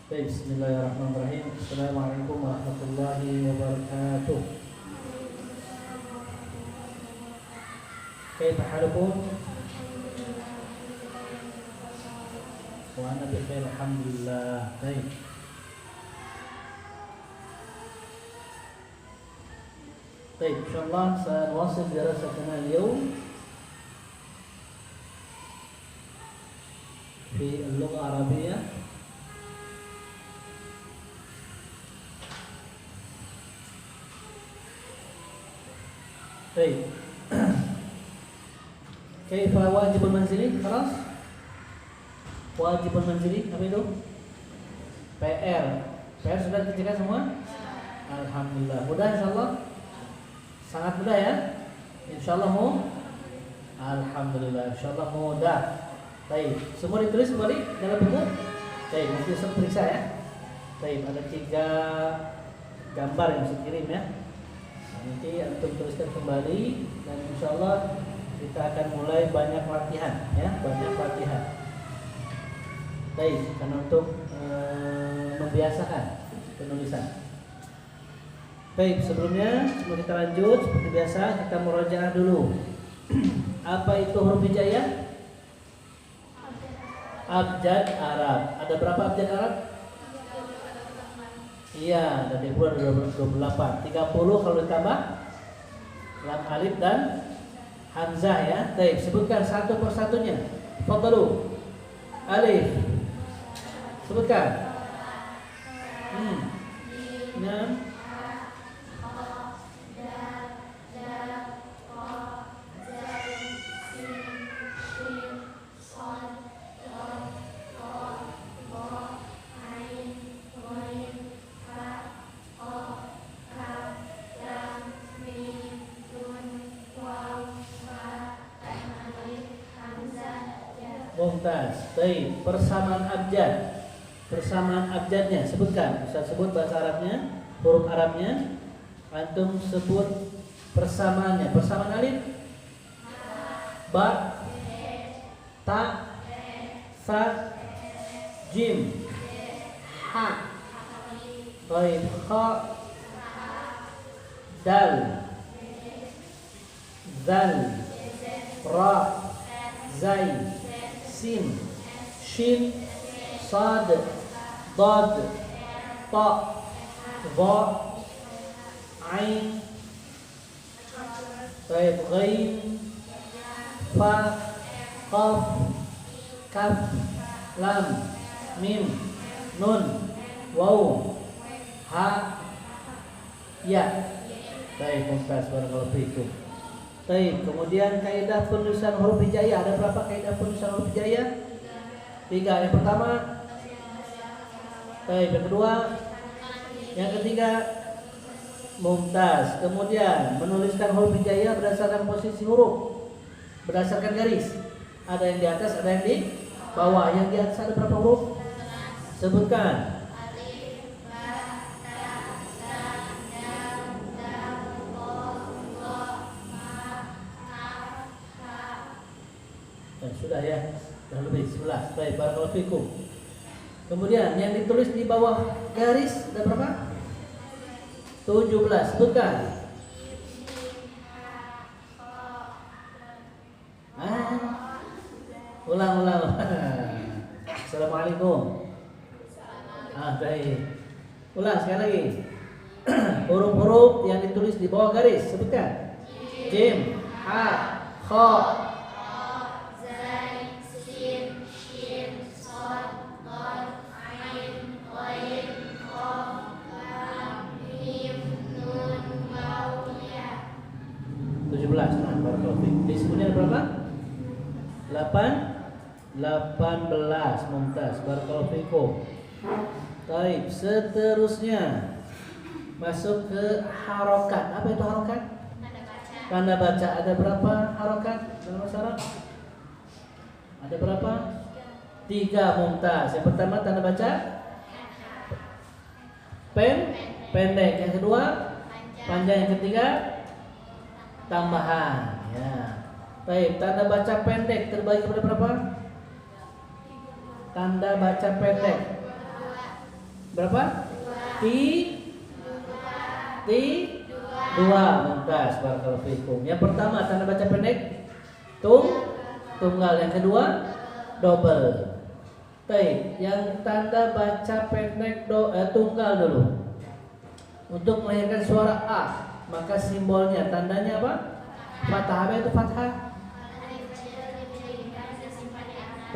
Baik, bismillahirrahmanirrahim. Assalamualaikum warahmatullahi wabarakatuh. Kaifa halukum? Wa ana bi khair, alhamdulillah. Baik. Baik, insyaallah سنواصل دراستنا اليوم في اللغة العربية. Baik. Kaifa wajibul manzili? Khalas? Wajibul manzili apa itu? PR. PR sudah dikerjakan semua? Alhamdulillah. Mudah insyaallah? Sangat mudah ya? Insyaallah Alhamdulillah. Insyaallah mudah. Baik. Semua ditulis kembali dalam buku? Baik, nanti saya periksa ya. Baik, ada 3 gambar yang bisa kirim ya. Nanti untuk tuliskan kembali dan insyaallah kita akan mulai banyak latihan ya, banyak latihan. Baik, karena untuk membiasakan penulisan. Baik, sebelumnya sebelum kita lanjut seperti biasa kita murojaah dulu. Apa itu huruf hijaiyah? Abjad Arab. Ada berapa abjad Arab? Iya, dari bulan 28. 30 kalau ditambah lam alif dan hamzah ya. Baik, sebutkan satu persatunya. Fadhalu. Alif. Sebutkan. Nah. Mumtaz. Baik, persamaan abjad. Persamaan abjadnya sebutkan. Bisa sebut bahasa Arabnya, huruf Arabnya. Antum sebut persamaannya. Persamaan alif, ba, ta, sa, jim, ha. Baik, kha, dal, zal, ra, zai, sin, shin, sad, dad, ta, dha, ain, ghain, fa, qaf, kaf, lam, mim, nun, waw, ha, ya. Baik, mumtaz, barakallahu fiikum. Baik, kemudian kaidah penulisan huruf hijaiyah. Ada berapa kaidah penulisan huruf hijaiyah? 3. Yang pertama. Baik, yang kedua. Yang ketiga. Mumtaz. Kemudian menuliskan huruf hijaiyah berdasarkan posisi huruf, berdasarkan garis. Ada yang di atas, ada yang di bawah. Yang di atas ada berapa huruf? Sebutkan. Sudah ya, sudah lebih 11. Baik, barakallahu fikum. Kemudian yang ditulis di bawah garis ada berapa? 17. Sebutkan. Ulang. Assalamualaikum. Baik. Ulang sekali lagi. Huruf-huruf yang ditulis di bawah garis sebutkan. Jim, ha, kha, disebutnya berapa? 18. Mumtaz, barakallahu fikum. Baik, seterusnya masuk ke harokat. Apa itu harokat? Tanda baca. Ada berapa harokat dalam bahasa Arab? Ada berapa? 3. Mumtaz. Yang pertama tanda baca pendek. Yang kedua panjang. Yang ketiga tambahan. Ya. Baik, tanda baca pendek terbagi kepada berapa? Tanda baca pendek berapa? Ti dua. Mumtaz, barakallahu fikum. Yang pertama tanda baca pendek tunggal, yang kedua double. Baik, yang tanda baca pendek tunggal dulu. Untuk melahirkan suara A, maka simbolnya tandanya apa? Fathah. Apa itu fathah?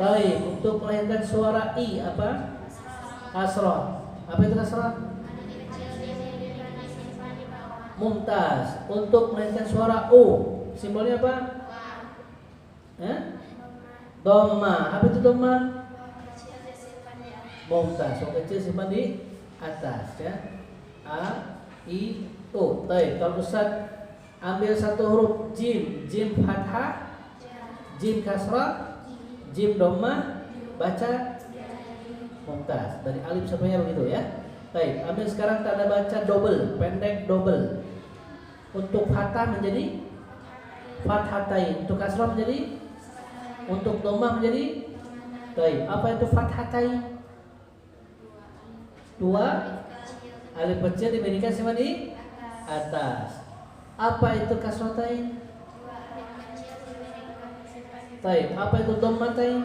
Baik, untuk melahirkan suara I apa? Kasrah. Apa itu kasrah? Mumtaz. Untuk melahirkan suara U, simbolnya apa? Dhamma. Apa itu dhamma? Mumtaz. Yang kecil simpan di atas ya. A, I, U. Baik, kalau Ustaz ambil satu huruf jim, jim fathah, jim kasrah, jim dhamma, baca mumtaz. Dari alif sampai ya begitu ya. Baik, ambil sekarang tanda baca double, pendek double. Untuk fathah menjadi fathatain, untuk kasrah menjadi, untuk dhamma menjadi. Baik, apa itu fathatain? Dua alif kecil diberikan sama di atas. Apa itu kasratain? Baik, apa itu dhammatain?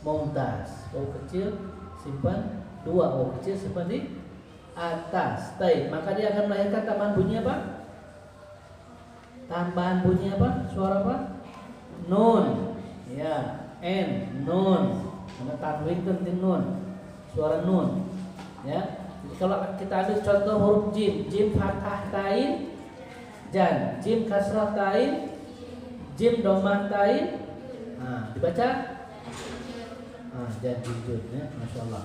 Mumtaz. O kecil simpan dua, O kecil simpan di atas. Baik, maka dia akan melahirkan tambahan bunyi apa? Tambahan bunyi apa? Suara apa? Nun. Ya, N, nun. Karena tanwin penting nun. Suara nun. Ya. Jadi kalau kita ambil contoh huruf jim, jim fathah tain, jan, jim kasrah tain, jim dhammah tain. Nah, dibaca. Jan jujur ya, Masya Allah.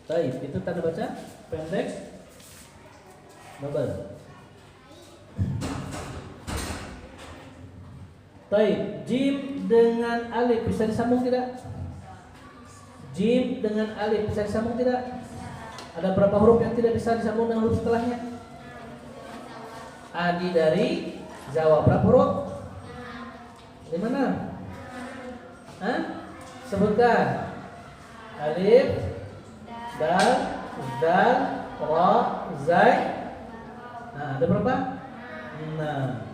Baik, itu tanda baca pendek double. Baik, jim dengan alif bisa disambung tidak? Jim dengan alif bisa disambung tidak? Ada berapa huruf yang tidak bisa disambung dengan huruf setelahnya? Adi dari Jawa. Berapa huruf? 5. Sebutkan. Alif, dal, zal, ra, zai. Nah, ada berapa? 6.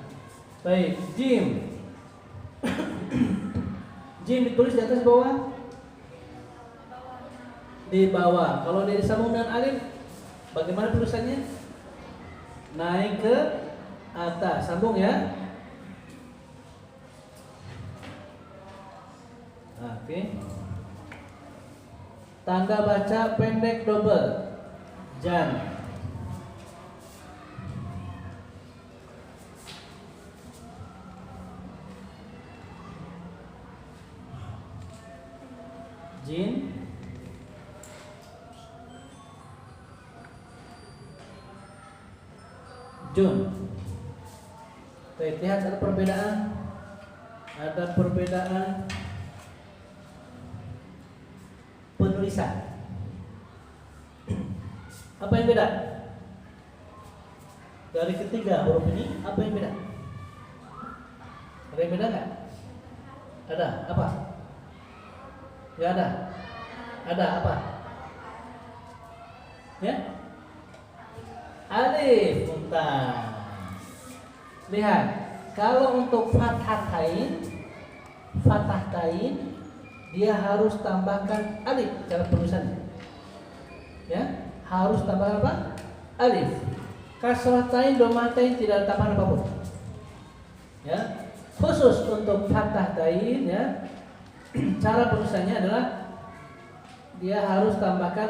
Baik, jim. Jim ditulis di atas, di bawah? Di bawah. Kalau dia disambung dengan alif, bagaimana tulisannya? Naik ke atas. Sambung ya. Oke. Tanda baca pendek double. Jan. Jin. Jun. Lihat ada perbedaan. Ada perbedaan penulisan. Apa yang beda? Dari ketiga huruf ini, apa yang beda? Ada yang beda nggak? Ada. Apa? Nggak ada. Ada apa? Ya? Alif. Mumtaz. Lihat, kalau untuk fathah tain, dia harus tambahkan alif cara penulisannya. Ya, harus tambahkan apa? Alif. Kasrah tain, dhammah tain tidak ada tambahan apapun. Ya, khusus untuk fathah tain ya, cara penulisannya adalah dia harus tambahkan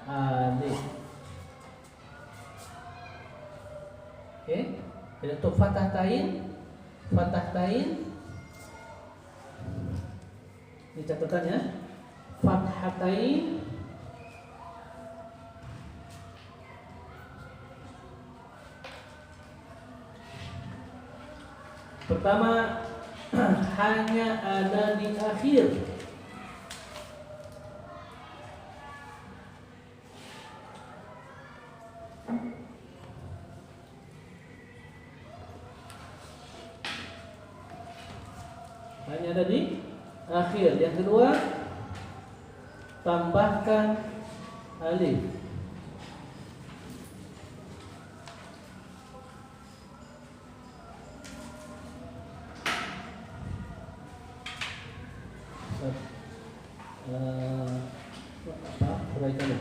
alif. Oke, jadi untuk fathah tain ini catatannya, fathatain pertama hanya ada di akhir. Hanya ada di akhir. Yang kedua tambahkan alif. Uraikan dulu.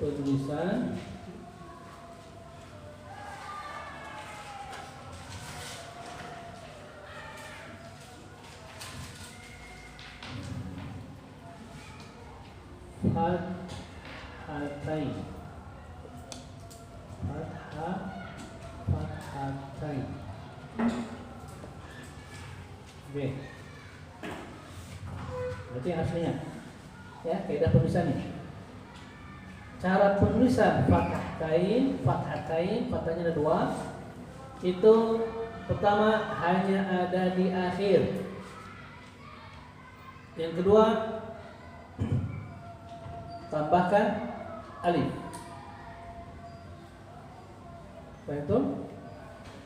Penulisan fathatain. Fathatain. Oke. Berarti yang aslinya. Ya, kaidah penulisan ini. Cara penulisan fathatain, fathahnya ada dua. Itu pertama hanya ada di akhir. Yang kedua tambahkan alif. Apa itu?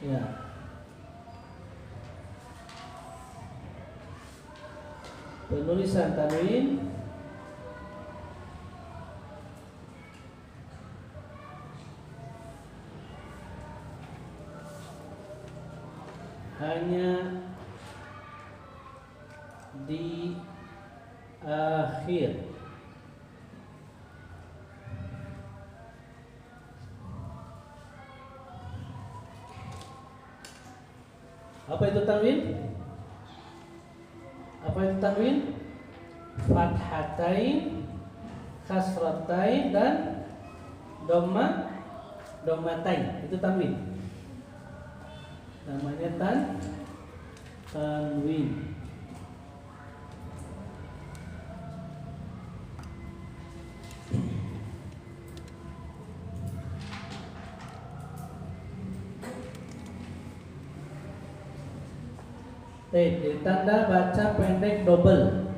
Ya. Penulisan tanwin hanya di akhir. Apa itu tanwin? Apa itu tanwin? Fathatain, kasratain, dan dommatain. Itu tanwin. Namanya tanwin. Tanda baca pendek double.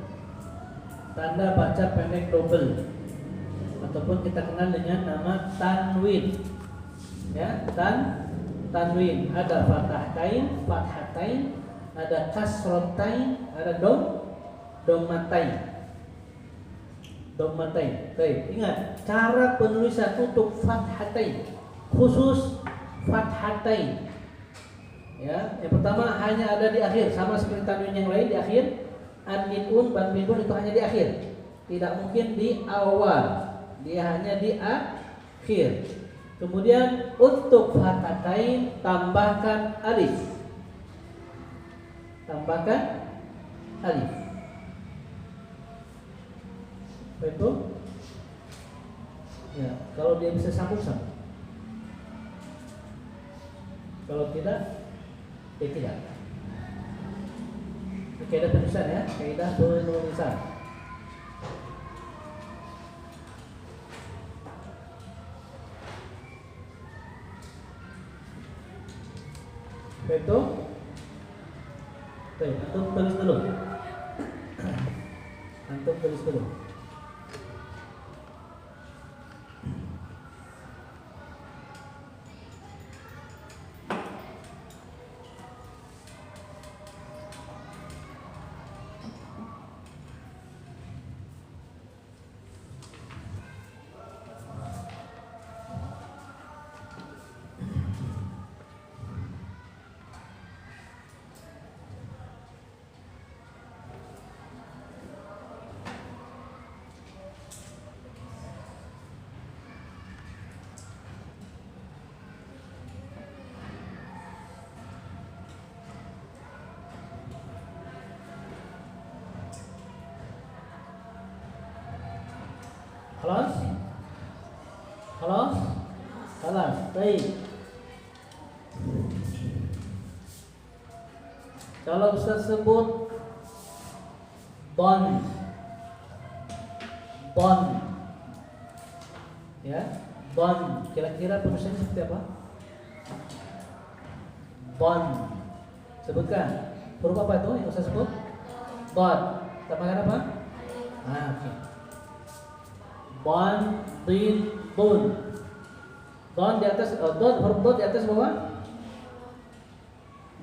Tanda baca pendek double ataupun kita kenal dengan nama tanwin. Ya, tanwin. Ada fathatain, ada kasratain, ada dommatain. Ingat, cara penulisan untuk fathatain khusus fathatain. Ya, yang pertama hanya ada di akhir, sama seperti tanwin yang lain di akhir. An-min-un, ban-min-un itu hanya di akhir. Tidak mungkin di awal. Dia hanya di akhir. Kemudian untuk fathatain tambahkan alif. Betul? Ya, kalau dia bisa sambung. Kalau tidak, ya tidak. Ini kaidah penulisan ya, kaidah penulisan. Betul? Antum tulis dulu. Kelas. Baik. Kalau Ustaz sebut bond, ya, bond, kira-kira penulisannya seperti apa? Bond. Sebutkan. Huruf apa itu yang Ustaz sebut? Bond. Tambahkan apa? Oke. Bond, din, bun. Don di atas, huruf don di atas bawah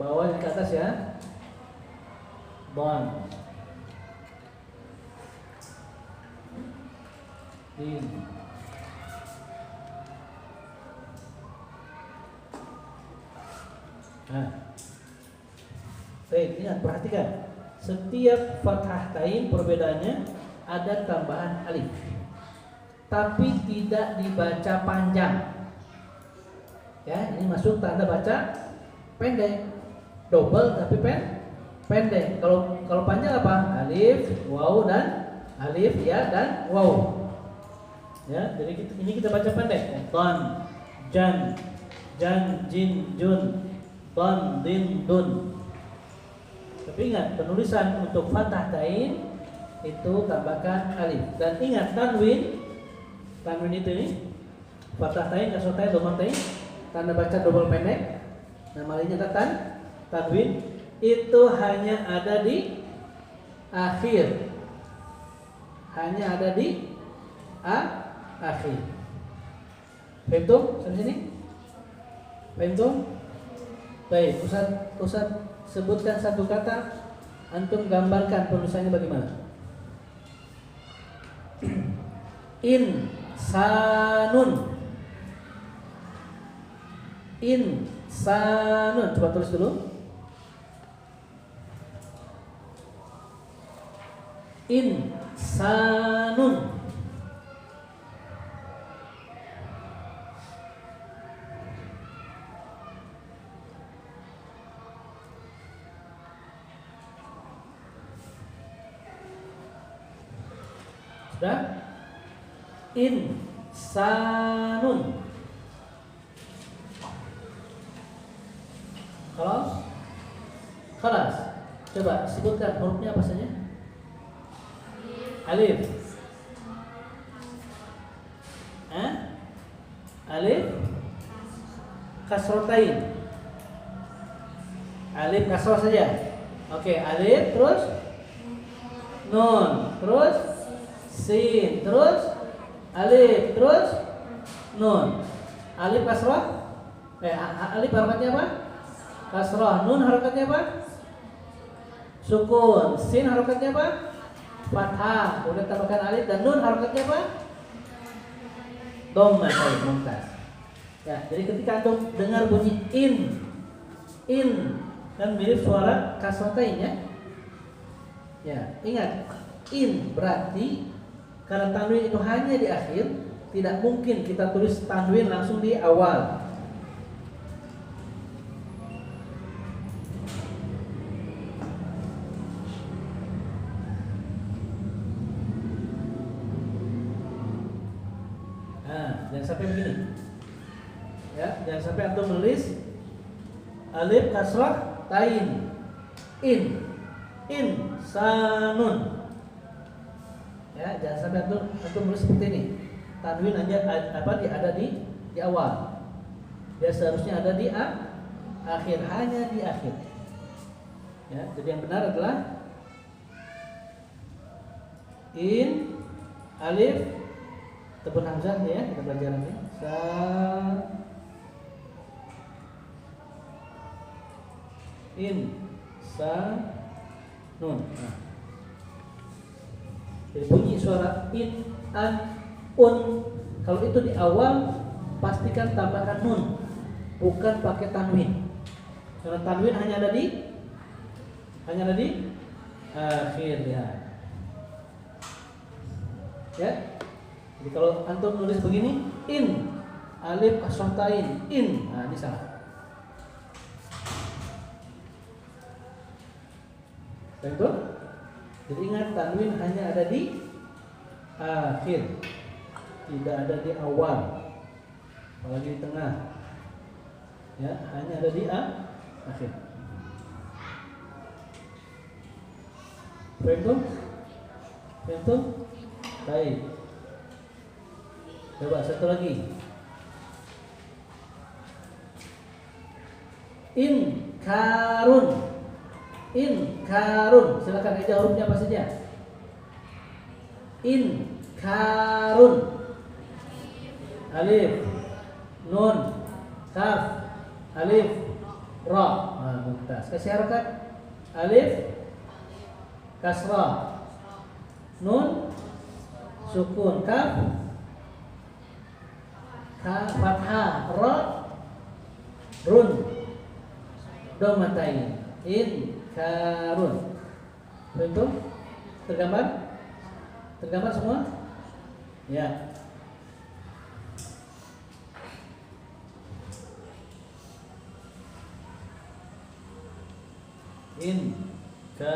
bawah ke atas ya. Don. Din. Nah. Baik, ingat perhatikan. Setiap fathah tain perbedaannya ada tambahan alif. Tapi tidak dibaca panjang. Ya, ini masuk tanda baca pendek. Double tapi pendek. Kalau panjang apa? Alif, waw dan alif, ya dan waw. Ya, jadi ini kita baca pendek. Ton, jan, jin, jun, ton, din, dun. Tapi ingat, penulisan untuk fathah tain itu tambahkan alif. Dan ingat tanwin itu ini fathah tain, kasroh tain, dhamma tain, tanda baca double pendek. Nama lainnya tanwin itu hanya ada di akhir. Hanya ada di akhir. Paham sampai sini? Paham? Baik, Ustaz sebutkan satu kata, antum gambarkan penulisannya bagaimana? Insanun. Coba tulis dulu. Insanun. Sudah? Insanun. Khalas. Coba sebutkan hurufnya apa saja? Alif. Alif kasrotain. Alif kasroh saja. Oke, alif terus nun, terus sin, terus alif, terus nun. Alif kasroh. Alif harokatnya apa? Kasroh. Nun harokatnya apa? Sukun. Sin harokatnya apa? Fathah. Kemudian tambahkan alif dan nun harokatnya apa? Dhamma. Mumtaz. Ya, jadi ketika antum dengar bunyi in kan mirip suara kasrotain ya. Ya, ingat in berarti karena tanwin itu hanya di akhir, tidak mungkin kita tulis tanwin langsung di awal. Jangan sampai begini. Ya, jangan sampai antum menulis alif kasrah tain. Insanun. Ya, jangan sampai antum menulis seperti ini. Tanwin hanya ada di awal. Dia seharusnya ada di akhir, hanya di akhir. Ya, jadi yang benar adalah in alif tebun hamzah ya, kita belajar nanti. Nun. Nah. Jadi bunyi suara in, an, un. Kalau itu di awal pastikan tambahkan nun, bukan pakai tanwin. Karena tanwin hanya ada di akhir ya. Ya. Jadi kalau antum nulis begini, in alif kasroh tain, in. Nah, ini salah. Betul? Jadi ingat, tanwin hanya ada di akhir, tidak ada di awal, apalagi di tengah. Ya, hanya ada di akhir. Betul? Baik. Coba satu lagi. Inkarun. Silakan aja hurufnya apa saja. Inkarun. Alif, nun, kaf, alif, ra. Nah, mumtaz. Kasih harakat. Alif kasrah, nun sukun, kaf fathah, ra run, domatain, in karun. Betul? Tergambar? Tergambar semua? Ya. In ka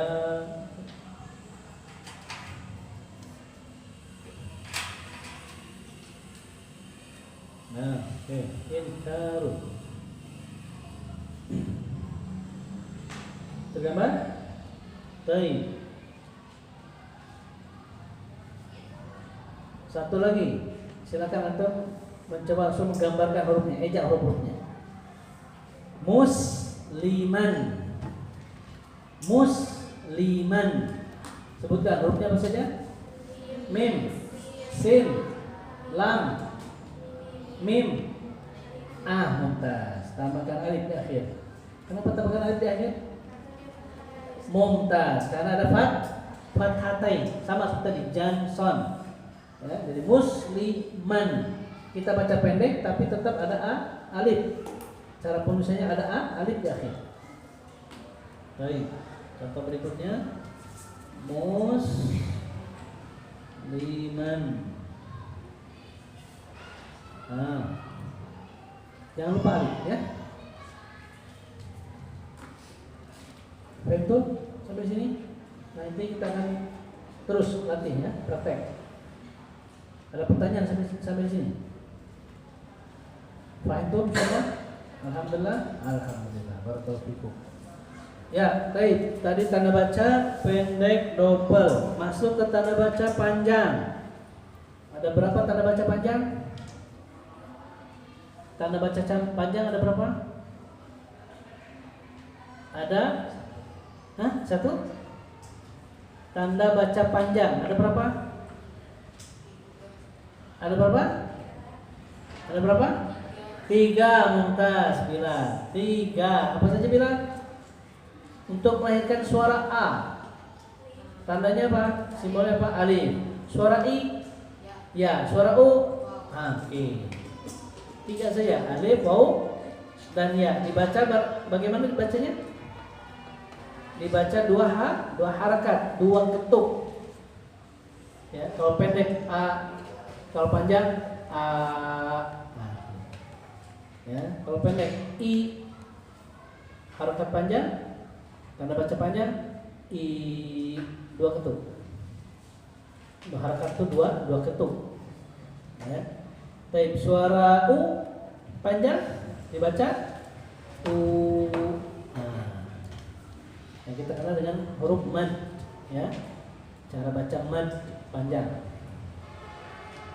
nah, oke, inkarun. Tergambar? Baik. Satu lagi, silakan antum mencoba langsung menggambarkan hurufnya, ejak hurufnya. Musliman. Musliman. Sebutkan hurufnya apa saja? Mim, sin, lam, mim, mumtaz. Tambahkan alif di akhir. Kenapa tambahkan alif di akhir? Mumtaz, karena ada fathatain, sama seperti tadi, Johnson. Ya, jadi musliman. Kita baca pendek tapi tetap ada alif. Cara penulisannya ada alif di akhir. Baik. Contoh berikutnya, musliman. Jangan lupa alif ya. Betul sampai sini. Nanti kita akan terus latih ya, praktek. Ada pertanyaan sampai sini? Fahim semua? Alhamdulillah. Barakallahu fikum. Ya, baik. Tadi tanda baca pendek double. Masuk ke tanda baca panjang. Ada berapa tanda baca panjang? Tanda baca panjang ada berapa? Ada? Satu? Tanda baca panjang ada berapa? Ada berapa? Ada berapa? 3, mumtaz. Bila 3, apa saja bila? Untuk melahirkan suara A, tandanya apa? Simbolnya apa? Alif. Suara I? Ya. Suara U? Oke. 3 saja. Alif, waw, dan ya. Dibaca bagaimana dibacanya? Dibaca 2 harakat, 2 ketuk. Ya, kalau pendek A, kalau panjang A. Ya, kalau pendek I, harakat panjang, tanda baca panjang, I 2 ketuk. Harakat itu 2 ketuk. Ya. Baik, suara U panjang dibaca U. Yang kita kenal dengan huruf mad, ya. Cara baca mad panjang.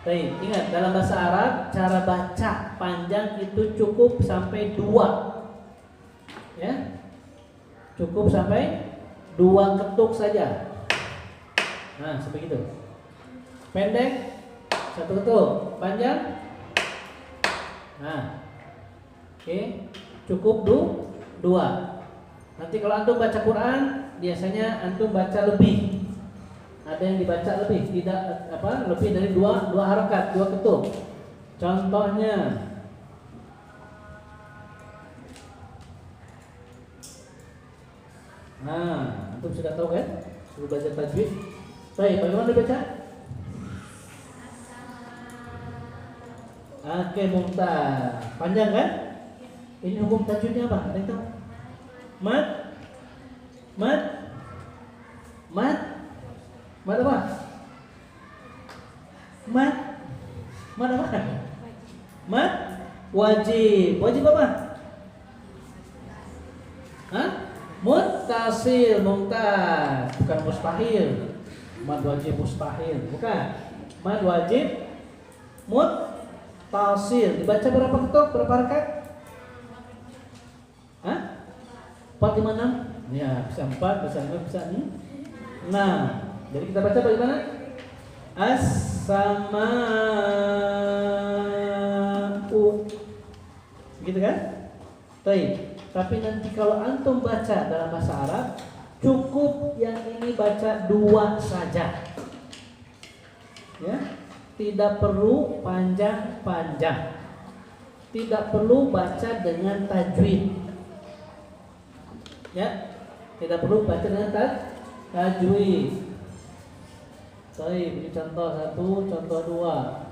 Baik, ingat dalam bahasa Arab cara baca panjang itu cukup sampai 2. Ya. Cukup sampai 2 ketuk saja. Nah, seperti itu. Pendek 1 ketuk, panjang. Nah. Oke, cukup 2. Nanti kalau antum baca Quran, biasanya antum baca lebih. Ada yang dibaca lebih, tidak lebih dari 2 harakat, 2 ketuk. Contohnya, nah, antum sudah tahu kan? Sudah baca tajwid. Baik, bagaimana dibaca? Oke, mumtaz. Panjang kan? Ini hukum tajwidnya apa? Ada yang tahu? Mad apa? Mad apa? Mad wajib. Wajib apa? Muttasil, mumtaz. Bukan mustahil. Mad wajib mustahil, bukan. Mad wajib muttasil. Dibaca berapa ketuk? Berapa harakat? 4, 5, 6. Ya, bisa 4, bisa 5, bisa 6. Jadi kita baca bagaimana? As-sama'u. Begitu kan? Baik, tapi nanti kalau antum baca dalam bahasa Arab, cukup yang ini baca 2 saja. Ya, tidak perlu panjang-panjang. Tidak perlu baca dengan tajwid. Ya, tidak perlu baca dengan tajwid. Baik, ini contoh 1, contoh 2.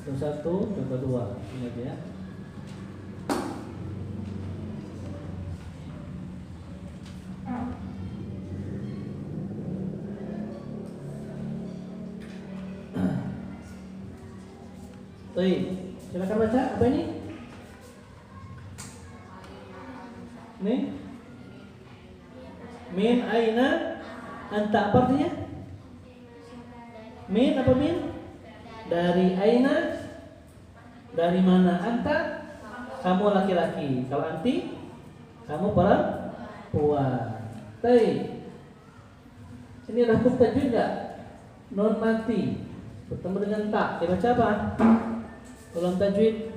Contoh 1, contoh 2. Ini aja ya. Baik, silakan baca. Apa ini? Nih. Min aina anta, apa artinya? Min apa min? Dari aina, dari mana? Anta, kamu laki-laki. Kalau anti, kamu perempuan. Baik. Ini ada hukum tajwid enggak? Non mati bertemu dengan tak, dibaca apa? Ulang tajwid.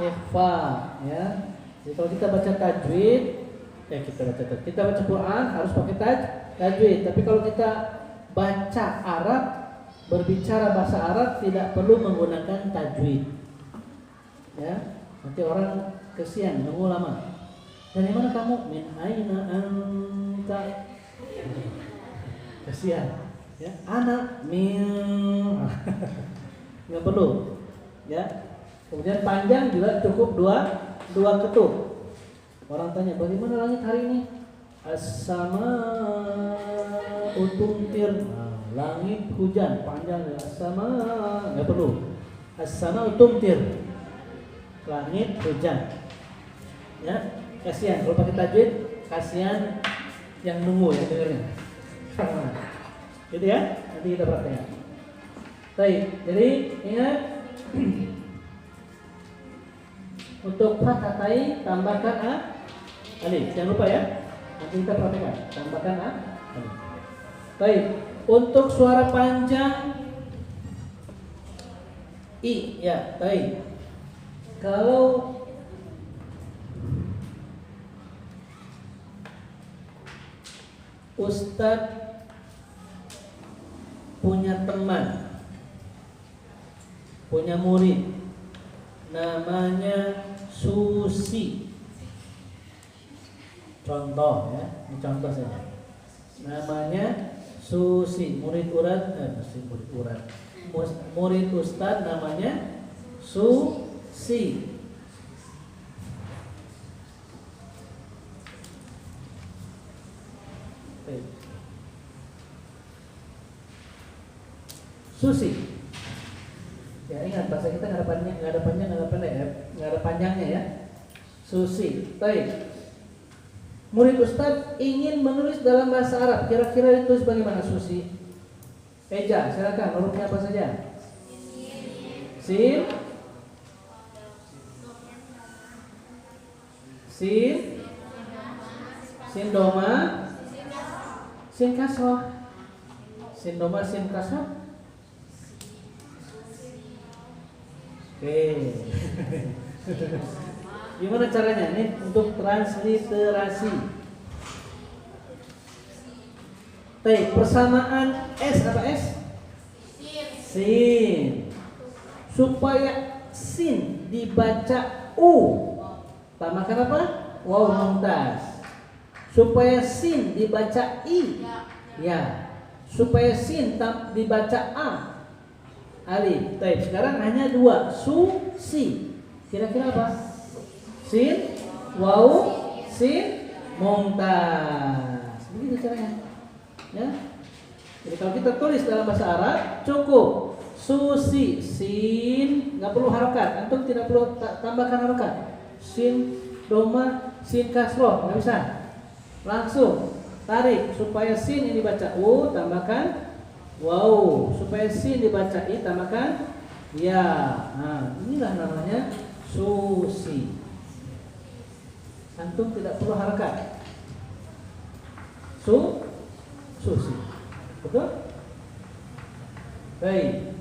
Ikhfa, ya. Jadi kalau kita baca tajwid, kita baca Quran harus pakai tajwid. Tapi kalau kita baca Arab, berbicara bahasa Arab tidak perlu menggunakan tajwid. Ya, nanti orang kesian nunggu lama. Dari mana kamu? Min aina anta. Kesian. Ya, anak min. Nggak perlu. Ya. Kemudian panjang juga cukup dua ketuk. Orang tanya, bagaimana langit hari ini? As-sama'u tumtir. Langit hujan, panjang. As-sama', nggak perlu. As-sama'u tumtir. Langit hujan. Ya, kasihan kalau pakai tajwid, kasihan yang nunggu ya dengarnya. Gitu ya, nanti kita praktekkan. Baik, jadi ingat untuk fathatai tambahkan alif. Jangan lupa ya. Nanti kita praktekkan. Tambahkan alif. Baik, untuk suara panjang i ya, baik. Kalau Ustadz punya teman, punya murid, namanya Susi. Contoh ya, ini contoh saja. Namanya Susi, murid Ustadz namanya Susi. Susi. Ya ingat bahasa kita nggak ada panjangnya ya. Susi. Baik. Murid Ustadz ingin menulis dalam bahasa Arab. Kira-kira ditulis bagaimana Susi? Eja, silakan. Hurufnya apa saja? Sin. Doma. Sin kasroh. Sin doma, sin kasroh. Oke. Gimana caranya? Ini untuk transliterasi. Baik, persamaan S apa S? Sin. Supaya sin dibaca U, tambahkan apa? Waw mumtaz. Supaya sin dibaca I, ya. Supaya sin dibaca A, alif. Baik, sekarang hanya 2, Susi. Kira-kira apa? Sin, waw, sin, mumtaz. Begitu caranya. Ya. Jadi kalau kita tulis dalam bahasa Arab cukup Susi, sin, nggak perlu harokat. Antum tidak perlu tambahkan harokat. sin doma, sin kasroh, nggak bisa. Langsung tarik supaya sin ini baca u, tambahkan waw. Supaya sin dibaca i, tambahkan ya. Nah, inilah namanya susi. Antum tidak perlu harakat. Susi. Betul? Baik.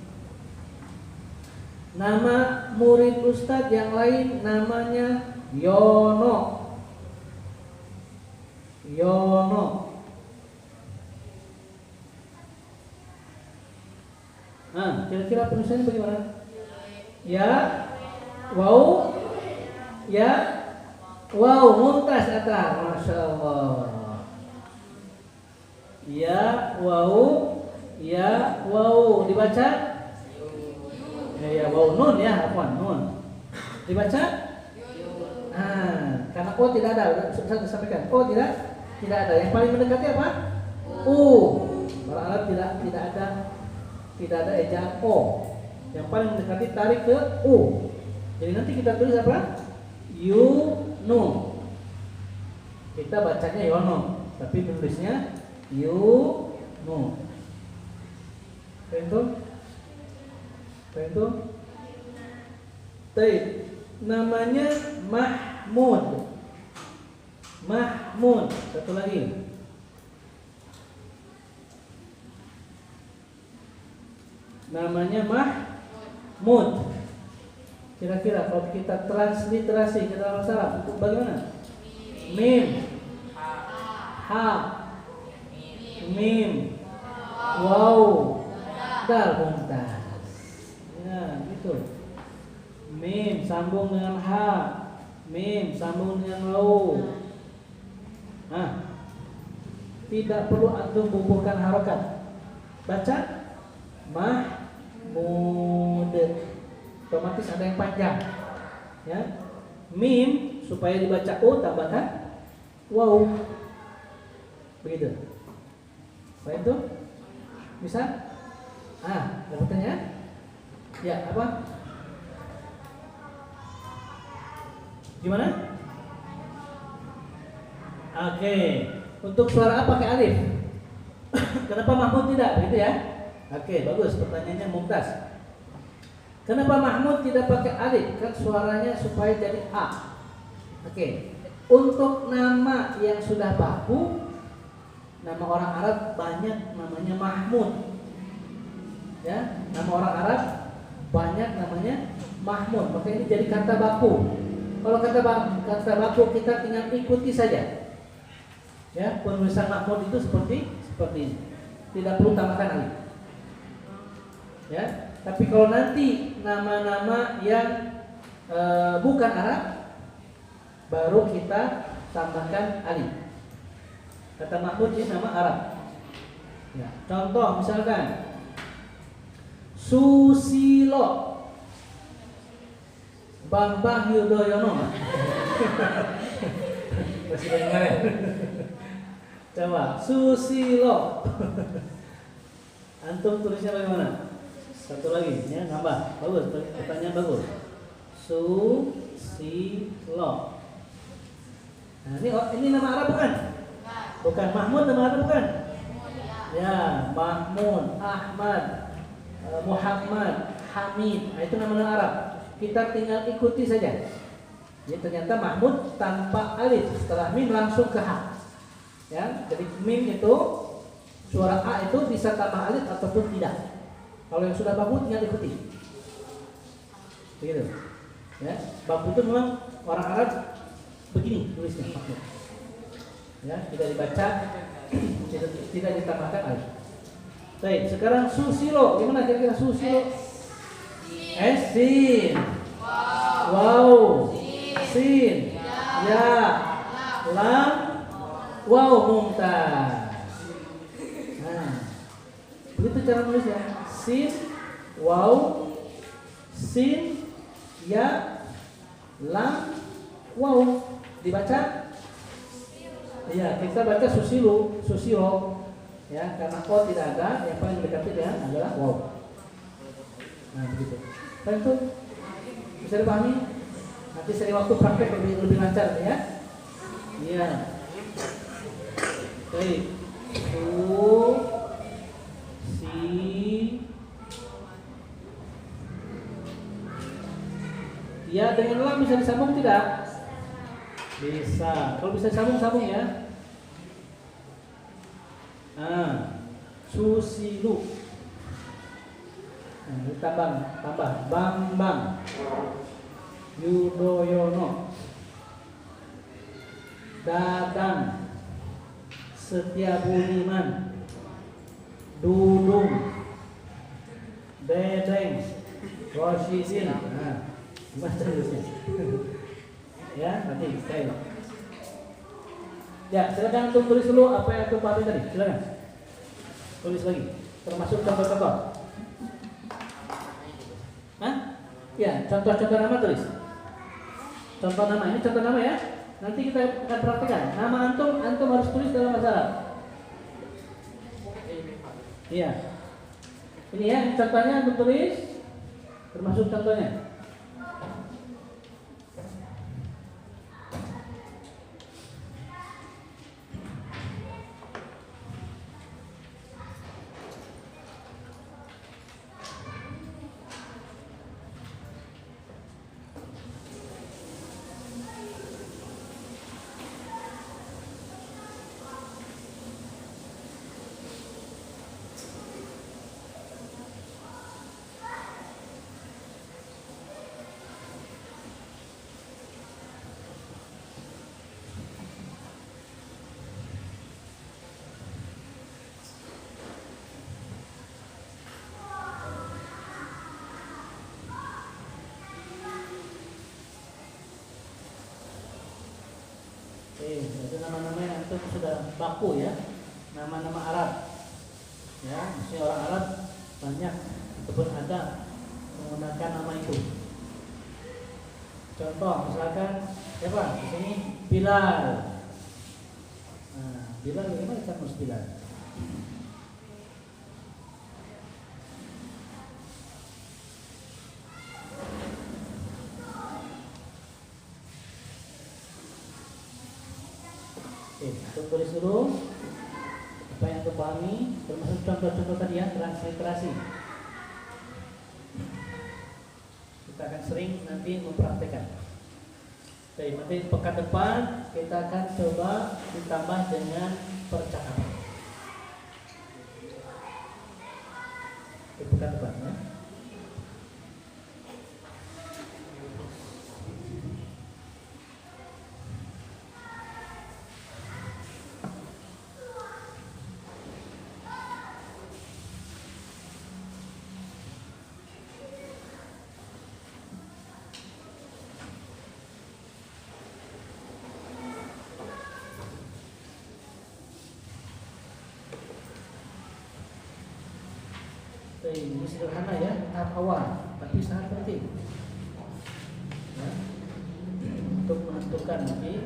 Nama murid ustadz yang lain namanya Yono. Yono. Nah, kira-kira penulisannya bagaimana? Ya, wow, ya, wow, mumtaz atar, masya Allah. Ya, wow, ya, wow, dibaca? Ya, wow, nun ya, apa nun? Dibaca? Nah, karena o tidak ada, sudah disampaikan. O tidak ada. Yang paling mendekati apa? U. Orang Arab tidak ada ejaan o. Yang paling mendekati tarik ke u. Jadi nanti kita tulis apa? Yunu. Kita bacanya Yono, tapi penulisnya Yunu. Paham? Baik. Namanya Mahmud. Satu lagi. Namanya Mahmud. Kira-kira kalau kita transliterasi ke dalam bahasa Arab itu bagaimana? Mim, ha, mim, waw, dal, mumtaz. Ya, gitu. Mim sambung dengan ha, mim sambung dengan waw. Nah, tidak perlu antum bubuhkan harokat. Baca Mahmud. Otomatis ada yang panjang. Ya. Mim supaya dibaca u tambahkan waw. Begitu. Apa itu? Bisa? Ada pertanyaan? Ya, apa? Gimana? Oke. Untuk suara A pakai alif. Kenapa Mahmud tidak? Begitu ya? Oke, bagus. Pertanyaannya mumtaz. Kenapa Mahmud tidak pakai alif? Kan suaranya supaya jadi A. Oke. Untuk nama yang sudah baku, nama orang Arab banyak namanya Mahmud. Ya, nama orang Arab banyak namanya Mahmud. Maka ini jadi kata baku. Kalau kata baku kita tinggal ikuti saja. Ya, penulisan Mahmud itu seperti ini. Tidak perlu tambahkan alif. Ya, tapi kalau nanti nama-nama yang bukan Arab, baru kita tambahkan alif. Kata Mahmud ini nama Arab. Ya, contoh misalkan Susilo, Bambang Yudhoyono. Masih dengar? Coba Susilo. Antum tulisnya bagaimana? Satu lagi, ya, nambah. Bagus, pertanyaan bagus. Susilo. Nah, ini nama Arab bukan? Bukan. Mahmud nama Arab bukan? Ya, Mahmud, Ahmad, Muhammad, Hamid. Nah, itu nama Arab. Kita tinggal ikuti saja. Ya, ternyata Mahmud tanpa alif. Setelah mim langsung ke H. Ya, jadi mim itu suara A itu bisa tambah alif ataupun tidak. Kalau yang sudah baku tinggal ikuti. Begitu. Ya, baku itu memang orang Arab begini tulisnya Mahmud. Ya, tidak dibaca, tidak ditambahkan alif. Baik, sekarang Susilo. Gimana kira-kira Susilo? Sin. Wow. Sin. Ya. Lam. Wow, mumtaz. Nah, begitu cara nulisnya. Sin, wow, sin, ya, lam, wow. Dibaca? Iya, kita baca Susilo. Ya, karena o tidak ada, yang paling mendekati dengan adalah wow. Nah, begitu. Tentu bisa dipahami? Nanti sering waktu praktek lebih lancar ya. Iya. Baik. Ya, dengan lam bisa disambung tidak? Bisa. Kalau bisa sambung ya. Susilu. Tambah Bambang, Yudhoyono, Dadang, Setiabudiman, Dudung, Dedeng, Rosidin. Gimana terusnya? Ya, nanti saya. Ya, silakan untuk tulis dulu apa yang aku pahami tadi. Silakan. Tulis lagi. Termasuk contoh-contoh. Ya, contoh-contoh nama tulis. Contoh nama, ini contoh nama ya. Nanti kita akan praktekkan. Nama antum harus tulis dalam bahasa Arab. Iya. Ini ya, contohnya antum tulis. Termasuk contohnya. Itu nama-nama yang itu sudah baku ya, nama-nama Arab. Ya, mesti orang Arab banyak ataupun ada menggunakan nama itu. Contoh, misalkan siapa? Di sini Bilal. Bilal bagaimana kan Mas Bilal? Tulis dulu apa yang kita pahami, termasuk contoh-contoh tadi ya, transliterasi. Kita akan sering nanti mempraktekkan. Baik, nanti pekan depan kita akan coba ditambah dengan percakapan. Pekan depan ya. Ini sederhana ya, tahap awal, tapi sangat penting ya, untuk menentukan nanti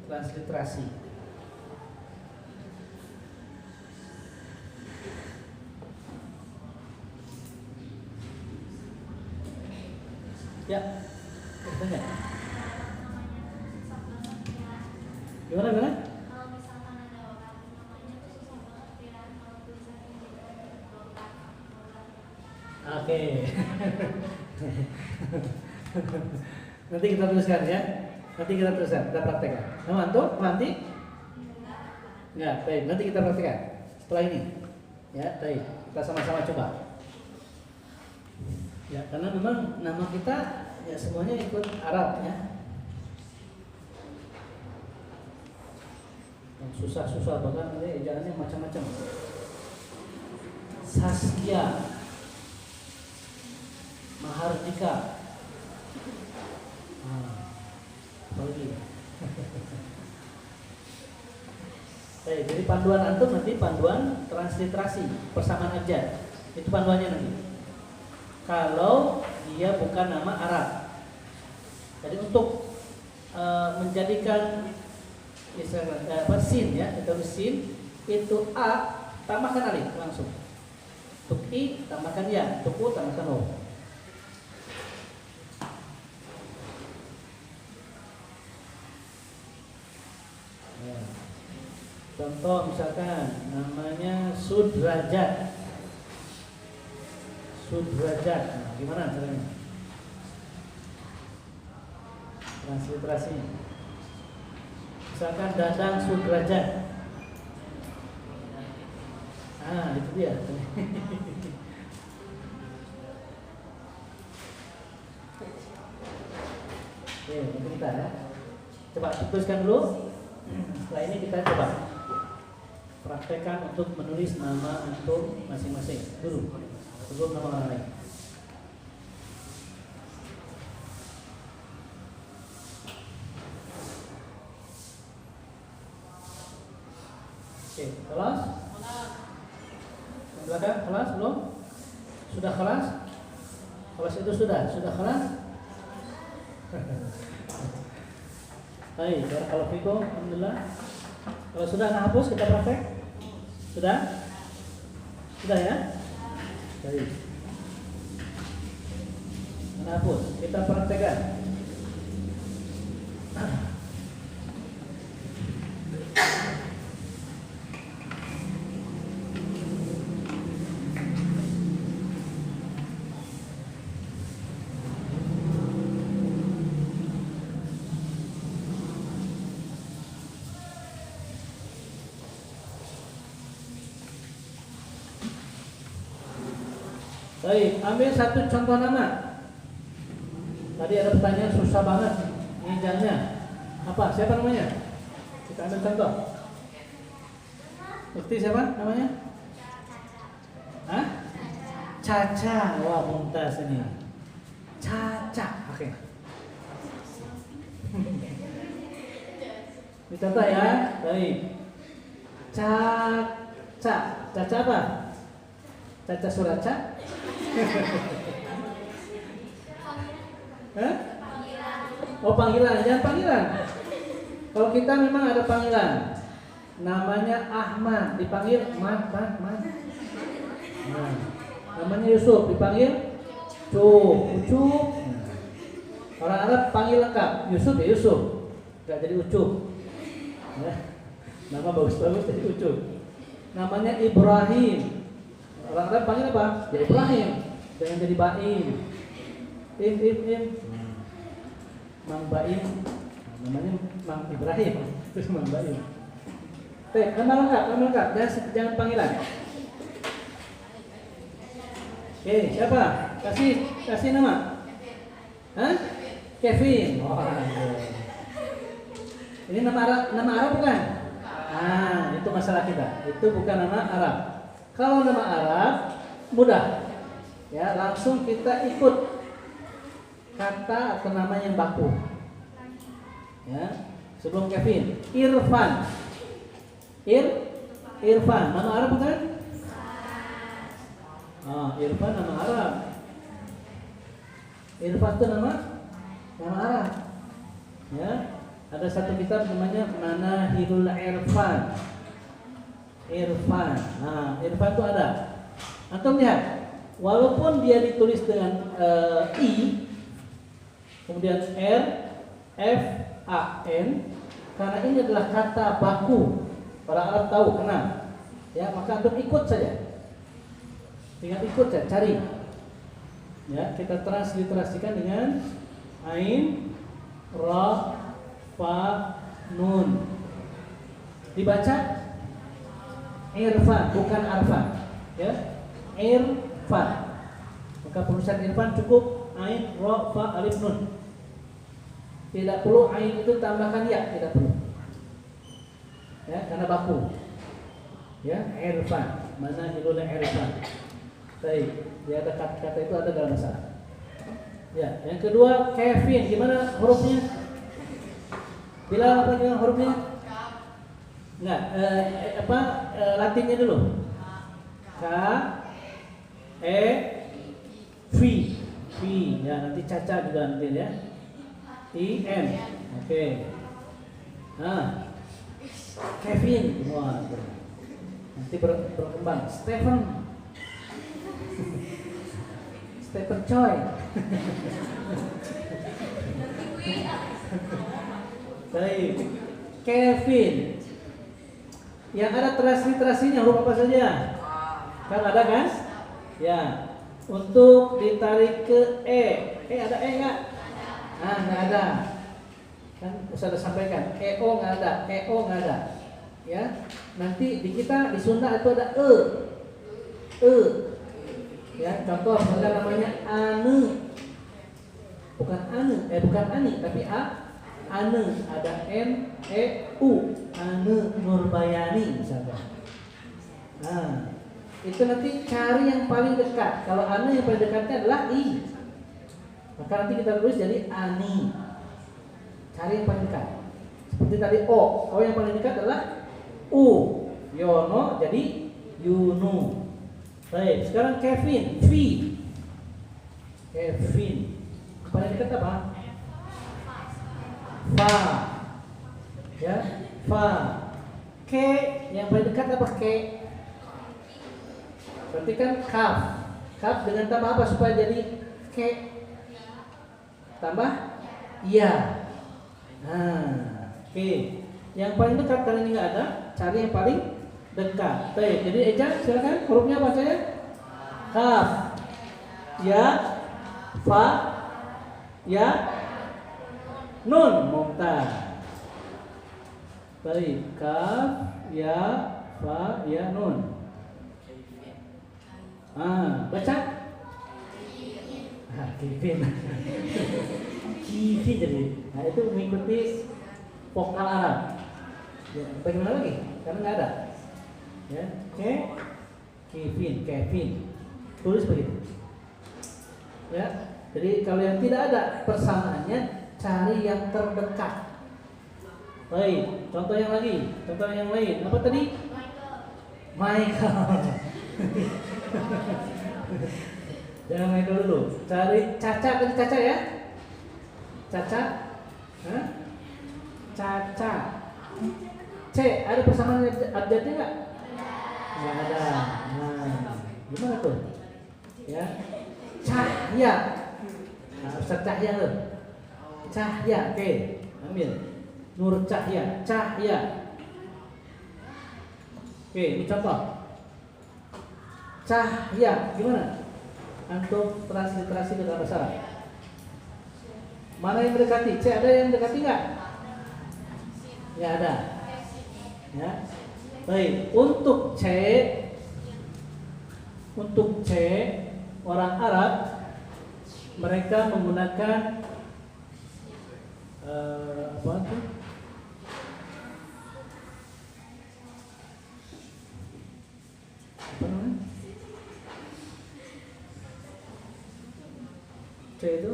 transliterasi. Ya, bertanya. Gimana? Oke. Nanti kita tuliskan ya. Kita praktekkan. Nama antum, nanti? Ya, baik. Nanti kita praktekkan setelah ini. Ya, baik. Kita sama-sama coba. Ya, karena memang nama kita ya semuanya ikut Arab ya. Yang susah-susah bahkan ada ejaannya macam-macam. Saskia, Mahardika, apalagi. Baik, jadi panduan antum nanti panduan transliterasi persamaan abjad. Itu panduannya nanti. Kalau dia bukan nama Arab. Jadi untuk menjadikan sin ya, itu sin, itu a tambahkan alif langsung. Untuk i tambahkan ya, untuk u tambahkan o. Contoh misalkan namanya Sudrajat. Sudrajat. Nah, gimana caranya? Transliterasinya. Misalkan Dadang Sudrajat. Ah, itu dia. Oke, itu kita ya. Coba tuliskan dulu. Setelah ini kita coba praktekkan untuk menulis nama untuk masing-masing dulu sebelum nama orang lain. Oke, kelas? Yang belakang kelas belum? Sudah kelas? Kelas itu sudah kelas? Baik, kalau Viko, alhamdulillah. Kalau sudah hapus kita praktek? Sudah? Sudah ya? Baik. Hapus, kita praktekkan. Baik, ambil satu contoh nama. Tadi ada pertanyaan susah banget ngejarnya. Apa? Siapa namanya? Kita ambil contoh. Bukti siapa namanya? Hah? Caca. Wah, mumtaz ini. Caca. Oke. Dicontoh ya. Baik. Caca. Caca apa? Caca Suraca? Hah? Oh, panggilan, jangan panggilan. Kalau kita memang ada panggilan, namanya Ahmad, dipanggil Mat. Nah, namanya Yusuf, dipanggil Ucup. Orang Arab panggil lengkap, Yusuf ya Yusuf, nggak jadi Ucup. Ya. Nama bagus-bagus jadi Ucup. Namanya Ibrahim. Orang Arab panggil apa? Ya Ibrahim. Jangan jadi Baim. Im. Mang Baim. Namanya Mang Ibrahim. Terus Mang Baim. Nama lengkap. Jangan panggilan. Oke, siapa? Kasih nama. Hah? Kevin. Oh, ini nama Arab bukan? Ah, itu masalah kita. Itu bukan nama Arab. Kalau nama Arab mudah, ya langsung kita ikut kata atau nama yang baku. Ya, sebelum Kevin, Irfan. Irfan, nama Arab bukan? Irfan nama Arab. Irfan itu nama Arab. Ya, ada satu kitab namanya Manahilul Irfan. Irfan. Nah, Irfan itu ada. Antum lihat, walaupun dia ditulis dengan I, kemudian R, F, A, N, karena ini adalah kata baku, para Arab tahu, kenal. Ya, maka antum ikut saja. Tinggal ikut saja, cari. Ya, kita transliterasikan dengan Ain, Ra, Fa, Nun. Dibaca Irfan, bukan Arfan. Ya, Irfan. Maka penulisan Irfan cukup Ain, Ra, Fa, Alif, Nun. Tidak perlu Ain itu tambahkan ya, tidak perlu. Ya, karena baku. Ya, Irfan. Mana hilulnya Irfan. Baik, dia ada kata-kata itu ada dalam bahasa. Ya, yang kedua Kevin, gimana hurufnya? Bila apa dengan hurufnya? Enggak, Latinnya dulu. K, E, V, ya nanti Caca juga nanti ya. I, N, oke. Nah, Kevin, semua. Nanti berkembang. Stephen Choi. Baik, Kevin. Yang ada terasi-terasinya huruf apa saja? Kan ada kan? Ya. Untuk ditarik ke E ada E nggak? Nah, nggak ada. Kan sudah sampaikan. EO nggak ada, EO nggak ada. Ya. Nanti di kita di Sunda itu ada E. Ya, contoh misalnya namanya ane. Bukan ane, bukan ani, tapi ane, ada N, E, U, Ane Nurbayani misalnya. Nah, itu nanti cari yang paling dekat. Kalau Ane yang paling dekatnya adalah I, maka nanti kita tulis jadi Ani. Cari yang paling dekat. Seperti tadi O yang paling dekat adalah U. Yono jadi Yunu. Baik, sekarang Kevin, V. Kevin. Paling dekat apa? Fa. Ya, fa. K yang paling dekat apa K? Berarti kan kaf. Kaf dengan tambah apa supaya jadi K? Tambah iya. Nah, K. Yang paling dekat karena ini nggak ada, cari yang paling dekat. Baik, jadi Eja silakan hurufnya apa saya? Kaf. Ya. Fa. Ya. Nun. Mumtaz. Baik, kaf, ya, fa, ya, nun. Baca. Kevin. Kevin jadi. Nah, itu mengikuti vokal Arab. Ya, bagaimana lagi? Karena nggak ada. Ya, Kevin. Tulis begitu. Ya, jadi kalau yang tidak ada persamaannya, cari yang terdekat. Baik, contoh yang lain. Apa tadi? Michael. Jangan Michael dulu. Cari Caca, tadi Caca ya? Caca. Hah? Caca. C, ada persamaan abjadnya nggak? Nggak ada. Nah, gimana tuh? Ya. Cahya. Nah, Ustaz Cahya tuh. Cahya, oke. Ambil. Nur Cahya, Cahya. Oke, ini contoh. Cahya, gimana? Antum transliterasi ke dalam bahasa Arab. Mana yang mendekati? C, ada yang mendekati nggak? Nggak ada. Ya. Baik, untuk C orang Arab mereka menggunakan apa itu? Apa namanya? C itu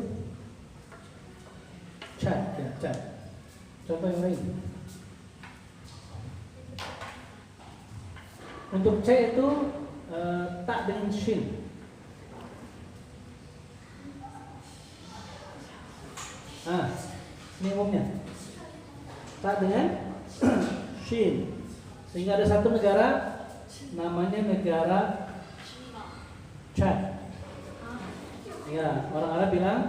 cat. Contoh yang lain. Untuk C itu tak dengan shin. Ini umumnya tak dengan shin. Sehingga ada satu negara namanya negara Chad. Ya, orang Arab bilang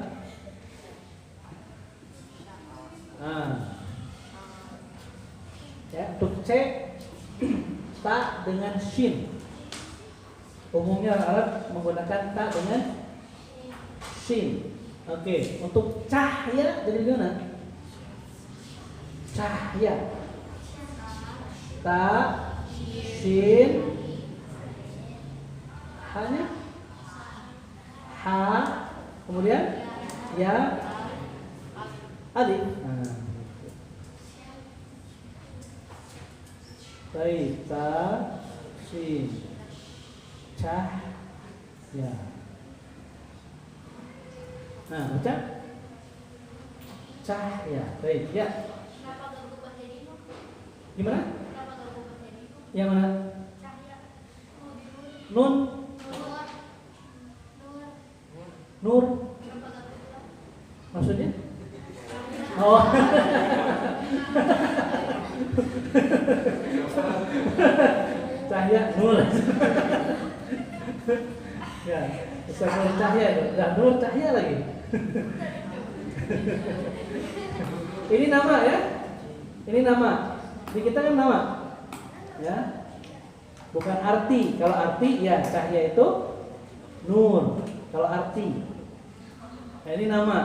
ya, untuk C tak dengan shin. Umumnya orang Arab menggunakan tak dengan shin. Oke, untuk cahya jadi gimana? Cahya. Ta, shin, hanya ha, kemudian ya, alif. Baik, ta, shin, cahya. Nah, baca cahya. Baik, ya. Gimana? Yang mana? Nun. Nur. Maksudnya? Oh. Cahya nur. Ya, bisa cahya itu. Dah nur cahya lagi. Ini nama ya. Ini nama. Di kita kan nama. Ya. Bukan arti. Kalau arti ya cahya itu nur. Kalau arti. Nah, ini nama.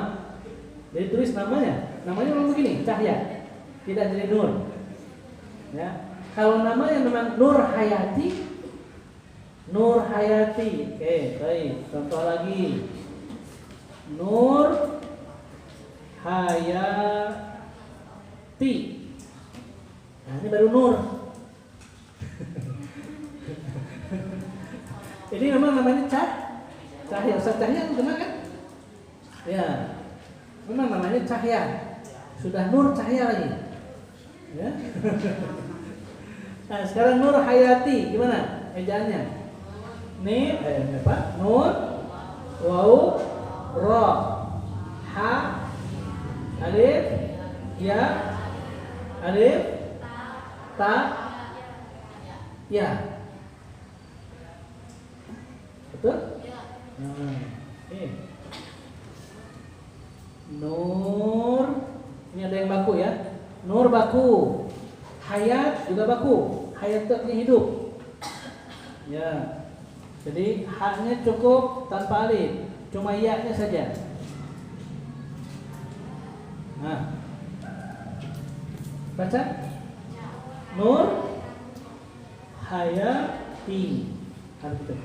Jadi tulis namanya. Namanya memang begini, cahya. Tidak jadi nur. Ya. Kalau namanya memang Nur Hayati. Nur Hayati. Oke, baik. Contoh lagi. Nur Hayati. Nah, ini baru Nur. Ini memang namanya cahaya. Ustaz cahaya itu benar kan? Ya. Memang namanya cahaya. Sudah Nur cahaya lagi. Ya. Nah, sekarang Nur Hayati gimana ejaannya? Apa? Nur, waw, ro, ha, alif, ya, alif, ta, ya. Betul? Nur, ini ada yang baku ya. Nur baku. Hayat juga baku. Hayat itu artinya hidup. Ya. Jadi haknya cukup tanpa alif, cuma ya-nya saja. Nah. Baca. Nur Hayati. Harus itu.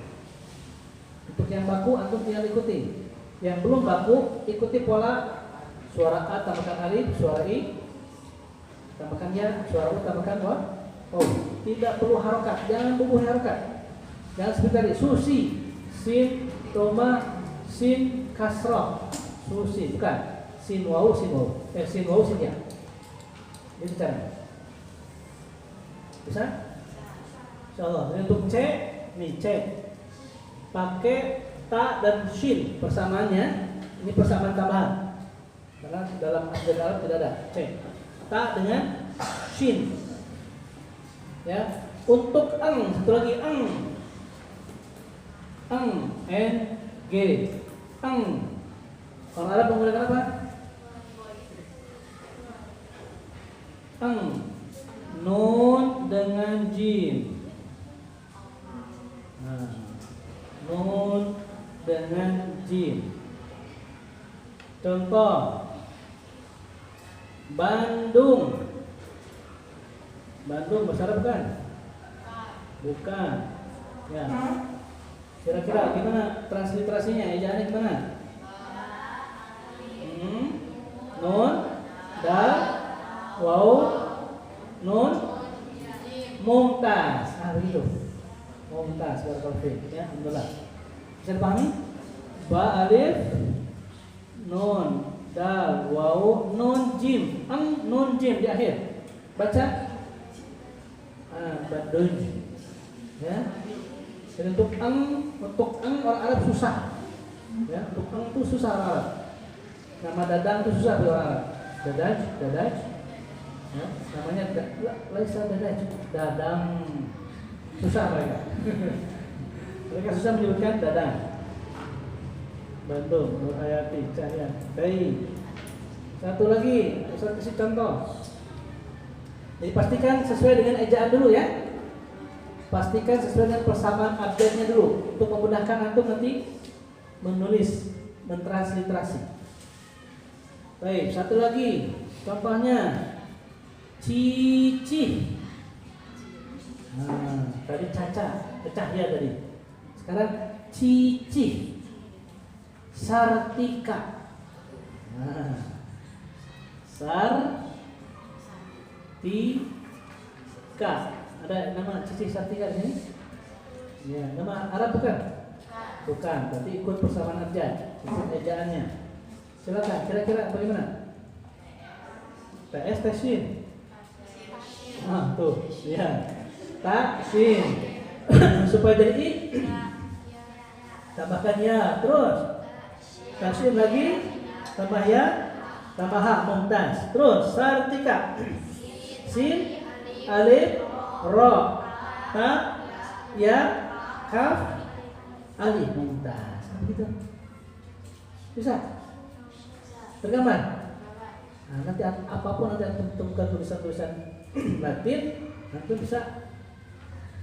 Untuk yang baku antum tinggal ikuti. Yang belum baku ikuti pola suara A tambahkan alif, suara I tambahkan ya, suara U tambahkan wa. Oh, tidak perlu harokat, jangan bubuh harokat. Jangan seperti tadi, susi, sin, toma, sin, kasroh, susi, bukan. Sin wau, sin wau, sin wau, sin ya. Itu cara. Bisa? Insyaallah. Jadi untuk C, nih C. Pakai ta dan shin persamaannya. Ini persamaan tambahan. Karena dalam ajaran Arab tidak ada C. Ta dengan shin. Ya. Untuk ang, satu lagi ang. Ang, N, G. Ang. Orang Arab menggunakan apa? Ang. Nun dengan jim. Nah, nun dengan jim. Contoh Bandung. Bandung bahasa Arab bukan? Bukan. Ya. Kira-kira gimana transliterasinya? Ejaannya gimana? Nun, dal, waw, nun, mumtaz. Ah begitu. Mumtaz barakallahu ya, alhamdulillah. Bisa dipahami? Ba alif, nun, dal, waw, nun jim. Nun jim di akhir. Baca. Bandung. Ya. Dan untuk ang orang Arab susah. Ya, untuk ang itu susah orang Arab. Nama dadang itu susah bagi orang Arab. Dadaj. Ya, namanya laisa dadaj, dadang. Susah mereka. Mereka susah menyebutkan dadang. Bandung, Nur Hayati, Cahya. Baik. Satu lagi, saya kasih contoh. Jadi pastikan sesuai dengan ejaan dulu ya. Pastikan sesuai dengan persamaan abjadnya dulu untuk memudahkan antum nanti menulis, mentransliterasi. Baik, satu lagi. Contohnya Cici. Nah, tadi Caca, cahaya tadi. Sekarang Cici. Sartika. Nah, Sartika. Ada nama Cici Sartika di sini? Ya, nama Arab bukan? Bukan, berarti ikut persamaan abjad, ikut ejaannya. Silakan, kira-kira bagaimana? PS Tasin. Tuh, ya. Taksin. Supaya jadi I. Tambahkan ya, terus. Taksin lagi, tambah ya, tambah ha, mumtaz. Terus Sartika. Sin, alif, ro, ta, ya, kaf, alif, mumtaz. Begitu. Bisa? Tergambar? Nah, nanti apapun nanti antum temukan tulisan-tulisan Latin, nanti bisa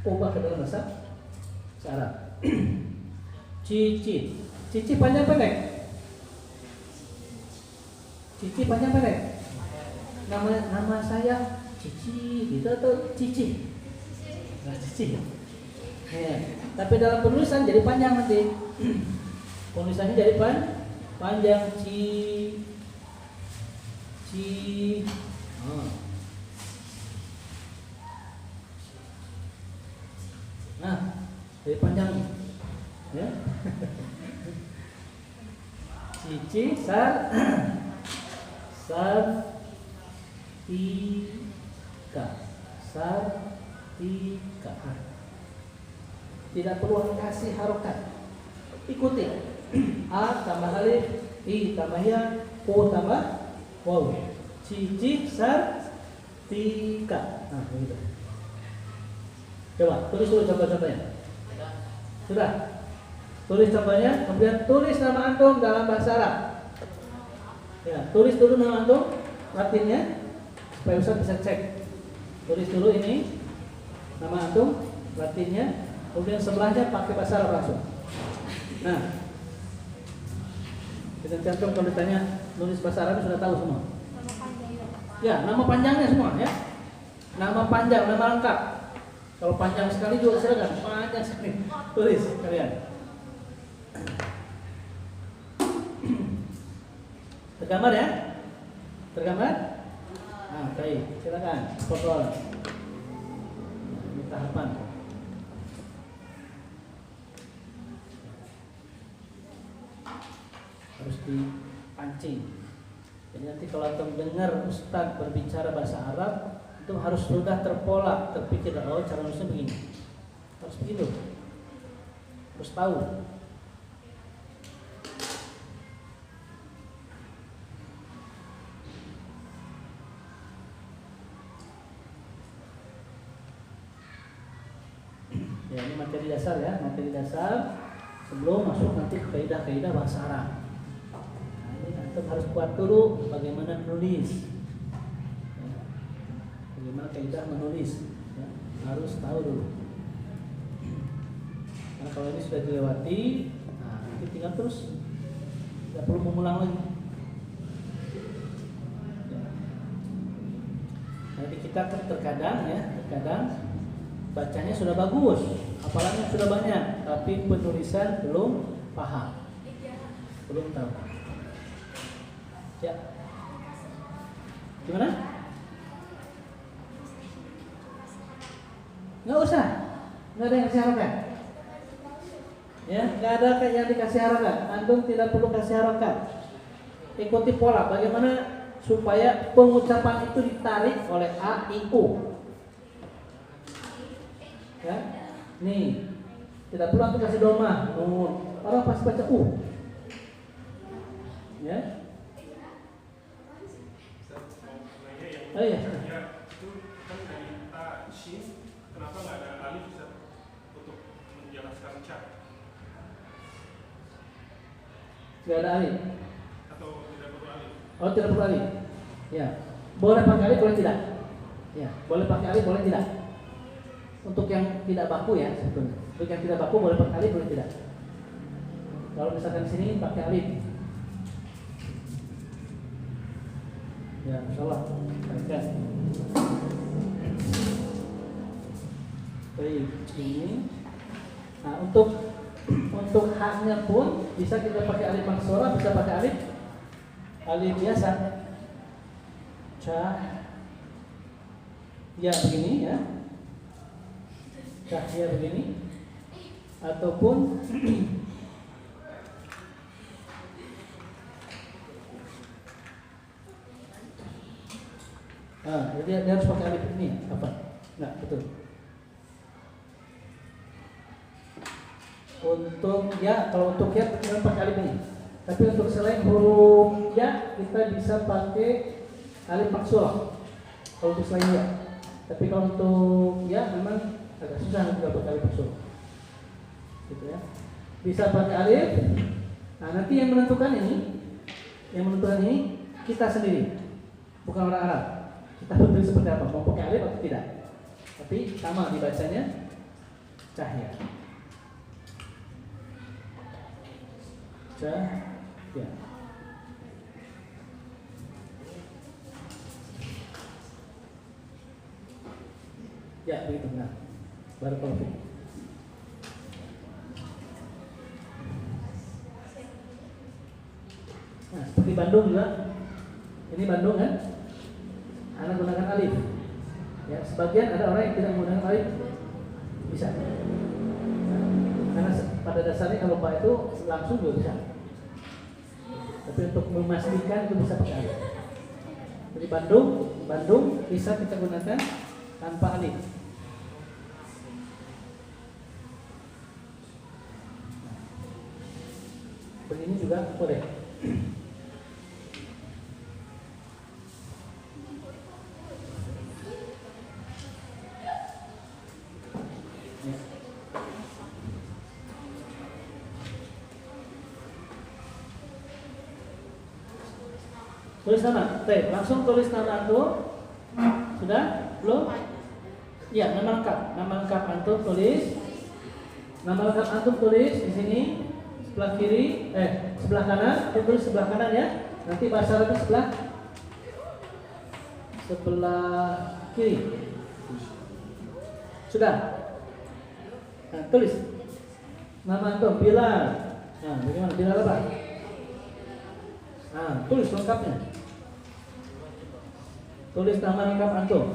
ubah ke dalam bahasa Arab. Cici. Cici panjang pendek? Cici panjang pendek? Nama saya Cici gitu atau Cici? Nah, Cici. Ya. Tapi dalam penulisan jadi panjang nanti. Penulisannya jadi panjang Ci. Oh. Nah, jadi panjang ya. Cici Sartika. Tidak perlu kasih harokat. Ikuti. A tambah alif, I tambah ya, O tambah waw. Cici Sartika. Nah, begitu. Coba tulis dulu contoh-contohnya. Sudah. Tulis contohnya, kemudian tulis nama antum dalam bahasa Arab. Ya, tulis dulu nama antum, Latinnya, supaya Ustaz bisa cek. Tulis dulu ini nama antum, Latinnya, kemudian sebelahnya pakai bahasa Arab langsung. Nah, kita cantum kalau ditanya nulis bahasa Arab sudah tahu semua. Ya, nama panjangnya semua ya. Nama panjang, nama lengkap. Kalau panjang sekali juga silakan, panjang sekali. Tulis kalian. Tergambar ya? Tergambar? Nah, baik, silakan. Foto. Ini tahapan. Harus dipancing. Jadi nanti kalau antum dengar Ustaz berbicara bahasa Arab, itu harus sudah terpola, terpikir, oh cara nulisnya begini, harus begitu, harus tahu. Ya, ini materi dasar ya, materi dasar sebelum masuk nanti ke kaidah-kaidah bahasa Arab. Nah, ini antum harus kuat dulu bagaimana menulis. Bagaimana kaidah menulis ya, harus tahu dulu. Nah, kalau ini sudah dilewati, nah nanti tinggal terus, tidak perlu mengulang lagi ya. Nanti kita terkadang bacanya sudah bagus, hafalannya sudah banyak, tapi penulisan belum paham, belum tahu ya. Gimana? Nggak usah, nggak ada yang kasih harokat. Ya, nggak ada yang dikasih harokat. Antum tidak perlu kasih harokat. Ikuti pola. Bagaimana supaya pengucapan itu ditarik oleh A, I, U. Ya, nih tidak perlu antum kasih doma, nun. Orang pasti baca U. Ya. Oh iya. Kenapa nggak ada alif untuk menjelaskan cak? Tidak ada alif. Atau tidak perlu alif? Oh, tidak perlu alif. Ya, boleh pakai alif, boleh tidak. Ya, boleh pakai alif, boleh tidak. Untuk yang tidak baku ya, sebetulnya. Untuk yang tidak baku boleh pakai alif, boleh tidak. Kalau misalkan di sini pakai alif. Ya, insyaallah. Baiklah. Baik, ini. Nah, untuk haknya pun bisa kita pakai alif maksura, bisa pakai alif biasa. Cah. Ya begini ya. Cahya begini. Ataupun jadi dia harus pakai alif ini apa? Enggak, betul. Untuk ya, kalau untuk ya kita pakai alif ini. Tapi untuk selain huruf ya kita bisa pakai alif maksura. Kalau untuk selain ya. Tapi kalau untuk ya memang agak susah juga pakai alif maksura. Gitu ya. Bisa pakai alif. Nah, nanti yang menentukan ini kita sendiri. Bukan orang Arab. Kita pilih seperti apa, mau pakai alif atau tidak. Tapi sama dibacanya Cahya. Cahya. Ya, begitu benar. Barakallahu. Nah, seperti Bandung juga. Ini Bandung kan? Anak gunakan alif. Ya, sebagian ada orang yang tidak menggunakan alif. Bisa. Nah, karena pada dasarnya kalau Pak itu langsung juga bisa. Tapi untuk memastikan itu bisa pakai alif. Jadi Bandung bisa kita gunakan tanpa alif. Begini juga boleh. Tulis nama, langsung tulis nama antum. Sudah? Belum? Ya, nama lengkap antum tulis. Nama lengkap antum tulis di sini sebelah kiri, sebelah kanan, tulis sebelah kanan ya. Nanti bahasa Arabnya sebelah kiri. Sudah? Nah, tulis nama antum Bilal. Nah, bagaimana Bilal apa? Nah, tulis lengkapnya. Tulis nama lengkap antum.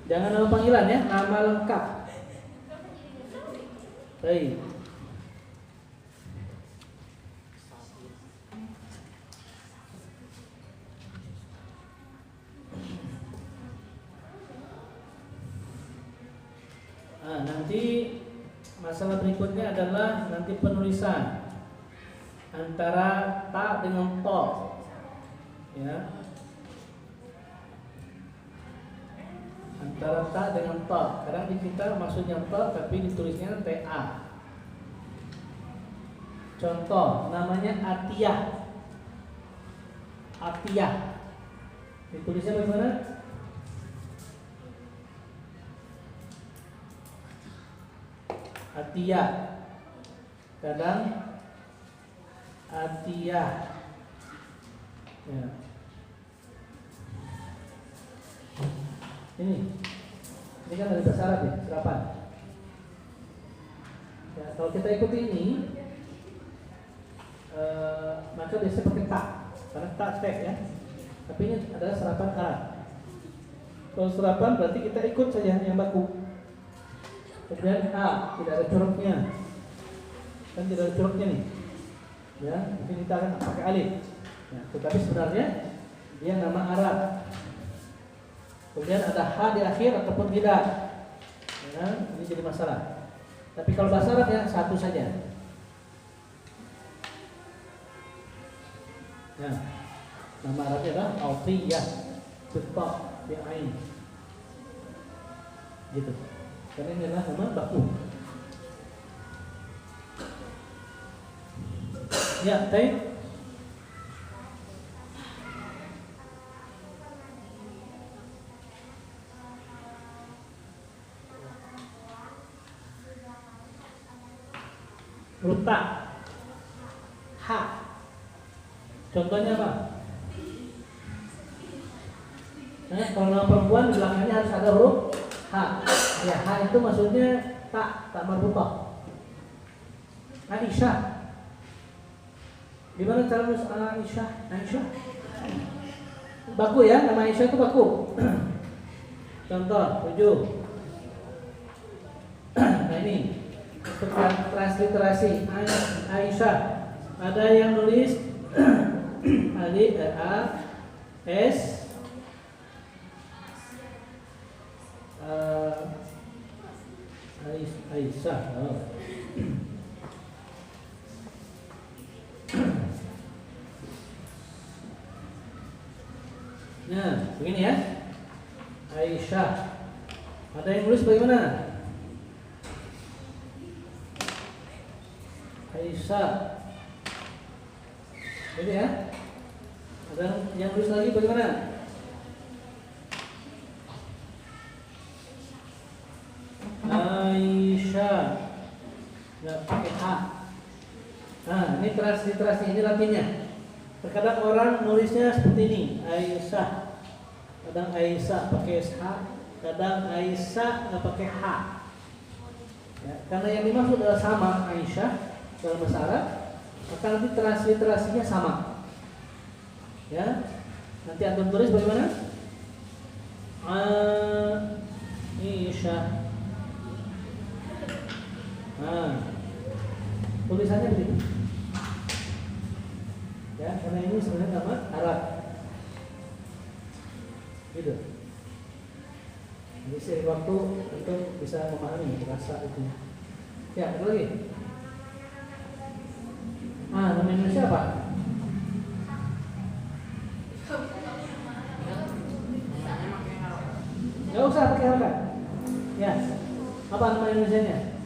Jangan nama panggilan ya, nama lengkap. Baik. Nah, nanti masalah berikutnya adalah nanti penulisan antara ta dengan to, ya. Antara ta dengan to. Kadang di kita maksudnya to tapi ditulisnya ta. Contoh, namanya Atiyah. Atiyah. Ditulisnya bagaimana? Atiyah. Kadang Atiyah. Ya. Ini kan dari bahasa Arab ya, serapan. Ya, kalau kita ikuti ini, maka biasanya pakai tak, karena tak step ya. Tapi ini adalah serapan Arab. Kalau serapan berarti kita ikut saja yang baku. Kemudian A, tidak ada coroknya, kan tidak ada coroknya nih. Ya, ini kita akan pakai alif. Ya, tetapi sebenarnya dia nama Arab. Kemudian ada H di akhir ataupun tidak. Ya, ini jadi masalah. Tapi kalau bahasa Arab ya satu saja. Nah, nama Arabnya adalah Alfiyah, Betok, Bi'ain. Gitu. Karena ini adalah nama baku. Ya, baik. Huruf ta, H. Contohnya apa? Nah, kalau nama perempuan belakangnya harus ada huruf H. Ya, H itu maksudnya tak marbutah. Aisyah. Gimana cara nulis Aisyah? Aisyah. Baku ya, nama Aisyah itu baku. Contoh 7. Nah ini transliterasi Aisyah. Ada yang nulis alif A S Aisyah. Oh. Nah, begini ya. Aisyah. Ada yang nulis bagaimana? Aisyah. Ini ya. Ada yang nulis lagi bagaimana? Aisyah. transliterasi ini latinnya. Terkadang orang nulisnya seperti ini, Aisyah. Kadang Aisyah pakai SH, kadang Aisyah nggak pakai H. Ya, karena yang dimaksud adalah sama Aisyah dalam bahasa Arab, maka nanti transliterasinya sama. Ya, nanti antum tulis bagaimana? Aisyah. Nah, tulisannya begitu. Ya, karena ini sebenarnya nama Arab. Gitu. Jadi seiring waktu untuk bisa memahami bahasa itu. Ya, ada lagi. Nama Indonesia apa? Gak usah pakai harokat. Ya, apa nama Indonesianya?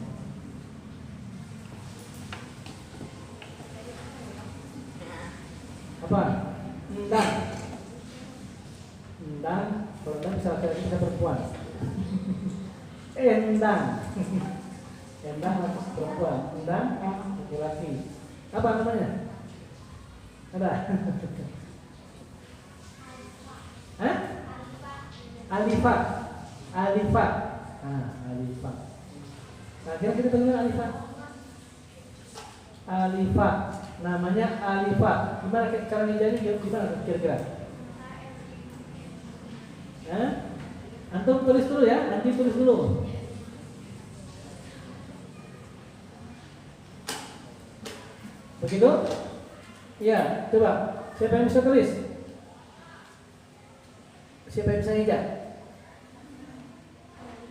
Apa? Endang. Endang, kalau endang bisa laki-laki bisa perempuan. Endang. Endang perempuan, endang laki-laki. Apa namanya? Ada? Hah? Alifat. Alifat. Alifat. Nah, kita panggil Alifat. Alifat. Namanya Alifat. Gimana cara ngejadinya? Gimana kira-kira? Antum tulis dulu ya. Nanti tulis dulu. Begitu? Iya, coba. Siapa yang bisa tulis? Siapa yang bisa hijab?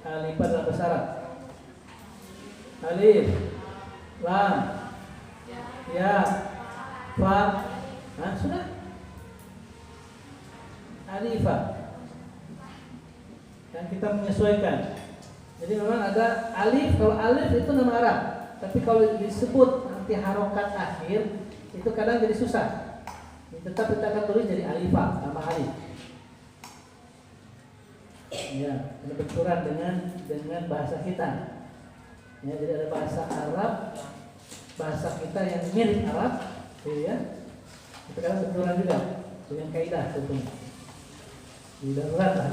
Alifat dalam bahasa Arab. Alif, lam, ya, fa. Nah, sudah. Alifat. Dan kita menyesuaikan. Jadi memang ada alif. Kalau alif itu nama Arab. Tapi kalau disebut nanti harokat akhir itu kadang jadi susah. Tetap kita akan tulis jadi alifah, nama alif. Ya, ini benturan dengan bahasa kita. Ya, jadi ada bahasa Arab, bahasa kita yang mirip Arab, ya. Itu kadang benturan juga dengan kaidah tentunya. Tidak berat lah.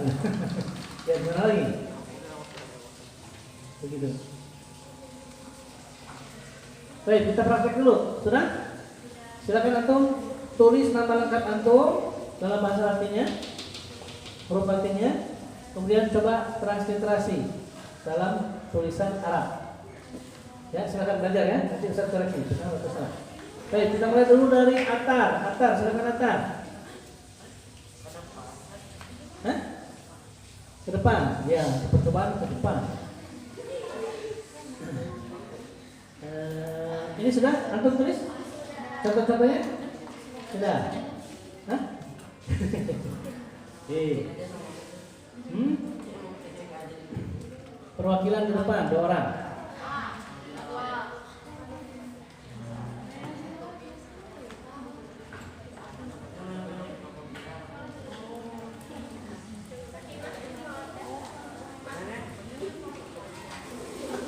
Ya, gimana lagi? Begitu. Baik, kita praktek dulu. Sudah? Silakan antum tulis nama lengkap antum dalam bahasa latinnya, huruf latinnya. Kemudian coba transliterasi dalam tulisan Arab. Ya, silakan belajar ya. Nanti Ustaz koreksi. Baik, kita mulai dulu dari Atar. Atar, silakan Atar. Hah? Ke depan. Ya, percobaan ke depan. Ini sudah antum tulis? Contoh-contohnya? Sudah. Hah? Perwakilan di depan 2 orang.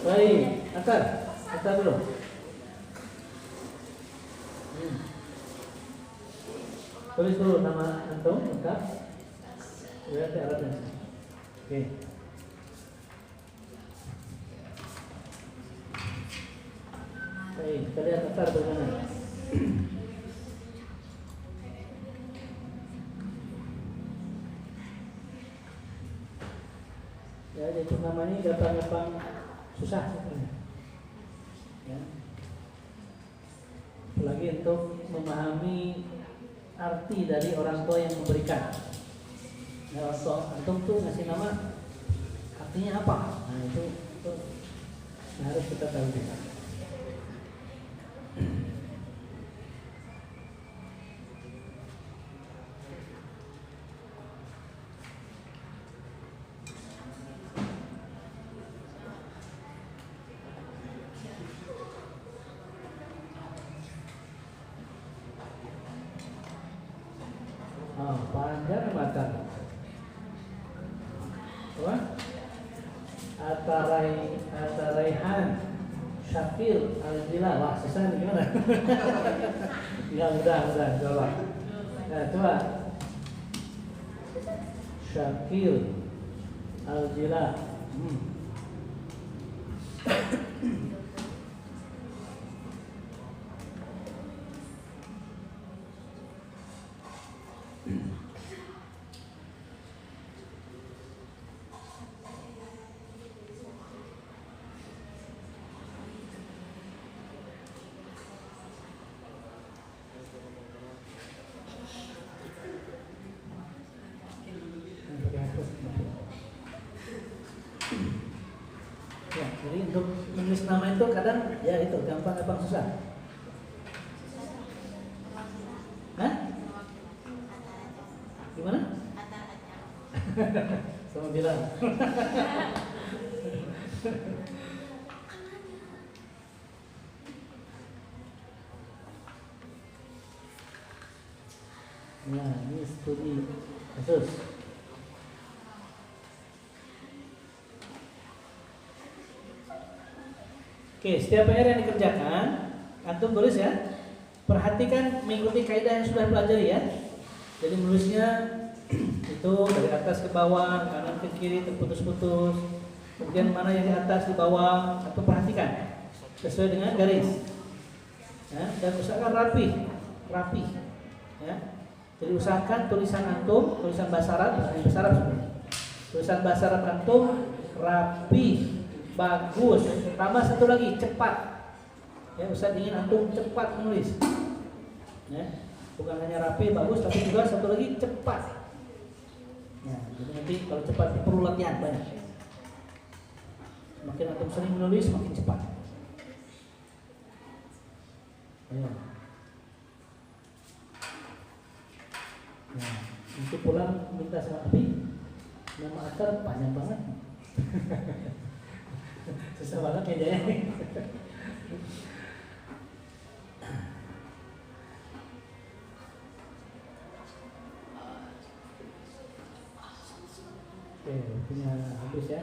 Baik, Atar dulu. Tulis dulu nama antum lengkap. Lihat Arabnya. Oke. Baik, kita lihat Atar bagaimana. Ya, jadi namanya gampang-gampang susah sebenarnya. Ya. Apalagi untuk memahami arti dari orang tua yang memberikan. Ya, antum tuh ngasih nama artinya apa? Nah, itu harus kita tahu juga. Panjang mata. Apa? Ataraihan, Syakir, alhamdulillah. Wah, susah nih gimana? Ya, mudah, coba. Nah, coba. Syakir, alhamdulillah. Ya, jadi untuk menulis nama itu kadang ya itu gampang susah. Hah? Gimana? Sama bilang. Nah, ini studi kasus. Oke, setiap PR yang dikerjakan, antum tulis ya. Perhatikan mengikuti kaidah yang sudah pelajari ya. Jadi menulisnya itu dari atas ke bawah, kanan ke kiri terputus-putus. Kemudian mana yang di atas di bawah, antum perhatikan sesuai dengan garis. Ya, dan usahakan rapi. Ya. Jadi usahakan tulisan antum, tulisan bahasa Arab sebenarnya. Tulisan bahasa Arab antum rapi. Bagus. Tambah satu lagi, cepat. Ya, Ustaz ingin antum cepat menulis. Ya, bukan hanya rapi, bagus, tapi juga satu lagi cepat. Ya, jadi nanti kalau cepat perlu latihan banyak. Semakin antum sering menulis, semakin cepat. Ya. Nah, nanti pulang minta sama Abi, nama akar panjang banget. Susah banget ya dia. Oke, punya habis ya.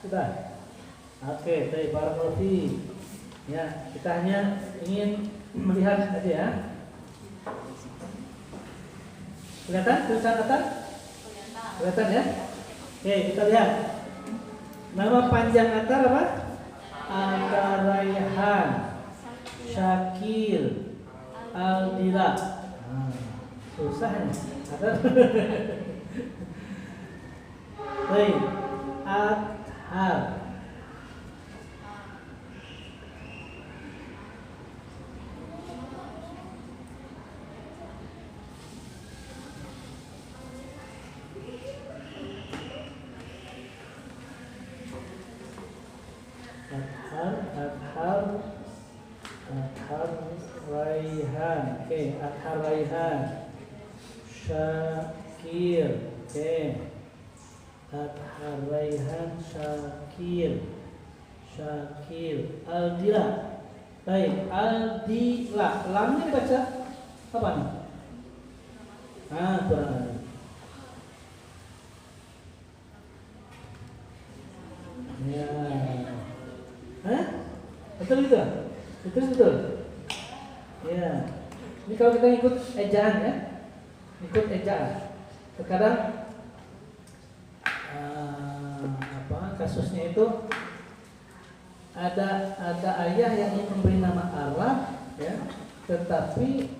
Sudah. Oke, baik, barakallahu fiik. Ya, kita hanya ingin melihat aja ya. Kelihatan tulisan atas? Kelihatan ya? Oke, kita lihat. Nama panjang Atar apa? Atar Raihan, Syakir, Aldila. Susah nih. Atar. Baik. Athar. Athar Raihan. Oke, Athar Raihan. Syakir. Oke. Athar Raihan, Syakir. Aldila. Baik, Aldila. Lamnya dibaca apa nih? Kurang. Ya. Betul itu? Betul. Ya. Ini kalau kita ikut ejaan ya. Ikut ejaan. Terkadang kasusnya itu ada ayah yang ingin memberi nama Arab ya, tetapi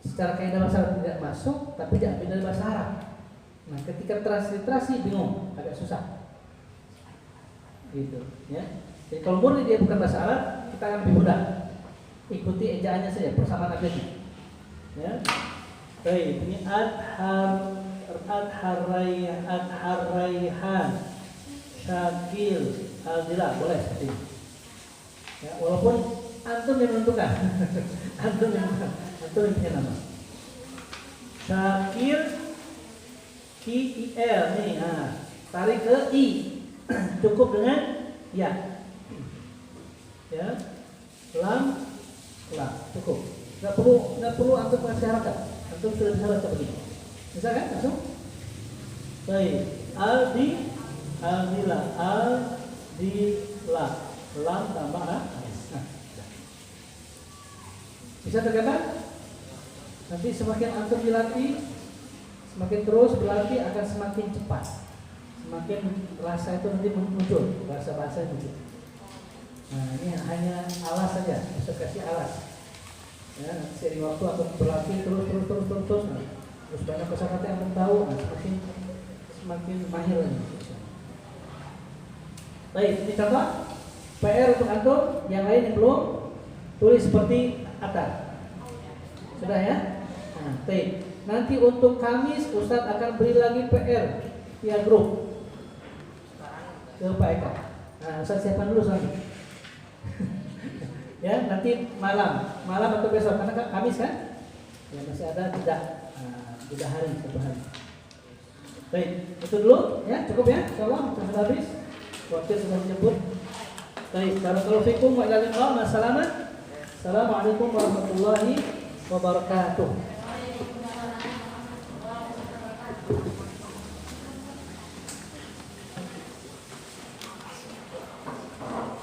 secara kaidah bahasa Arab tidak masuk, tapi diambil dari bahasa Arab. Nah, ketika transliterasi bingung, agak susah. Gitu, ya. Jadi kalau murni dia bukan bahasa Arab, kita akan lebih mudah. Ikuti ejaannya saja, persamaan abjadnya. Ya. Baik, ini Athar Raihan, Syakir, Aldila, boleh seperti ini. Ya, walaupun antum yang menentukan. antum yang punya nama. Syakir, K-I-L nih, tarik ke I. Cukup dengan ya. Ya. Lam, cukup. Enggak perlu antum kasih harakat. Antum sudah bisa baca begini. Bisa kan? Langsung? Baik, aldila, lam tambah a. Nah, bisa tergambar? Nanti semakin antum dilatih, semakin terus berlatih akan semakin cepat, semakin rasa itu nanti muncul, rasa bahasa muncul. Nah, ini hanya alas saja, bisa kasih alas. Ya, nanti seiring waktu akan berlatih terus. Nah, terus banyak kosakata yang akan tahu, nah, semakin mahir lagi. Baik, ini contoh PR untuk antum. Yang lain yang belum, tulis seperti atas. Sudah ya? Nah, baik. Nanti untuk Kamis Ustadz akan beri lagi PR via grup ke Pak Eka. Nah, Ustadz siapkan dulu soalnya. Ya, nanti malam atau besok karena Kamis kan? Ya, masih ada jeda hari, 1 hari. Baik, itu dulu ya, cukup ya. Insyaallah sudah habis. Waktu sudah menyebut. Baik, barakallahu fikum wa ila liqa. Assalamualaikum warahmatullahi wabarakatuh.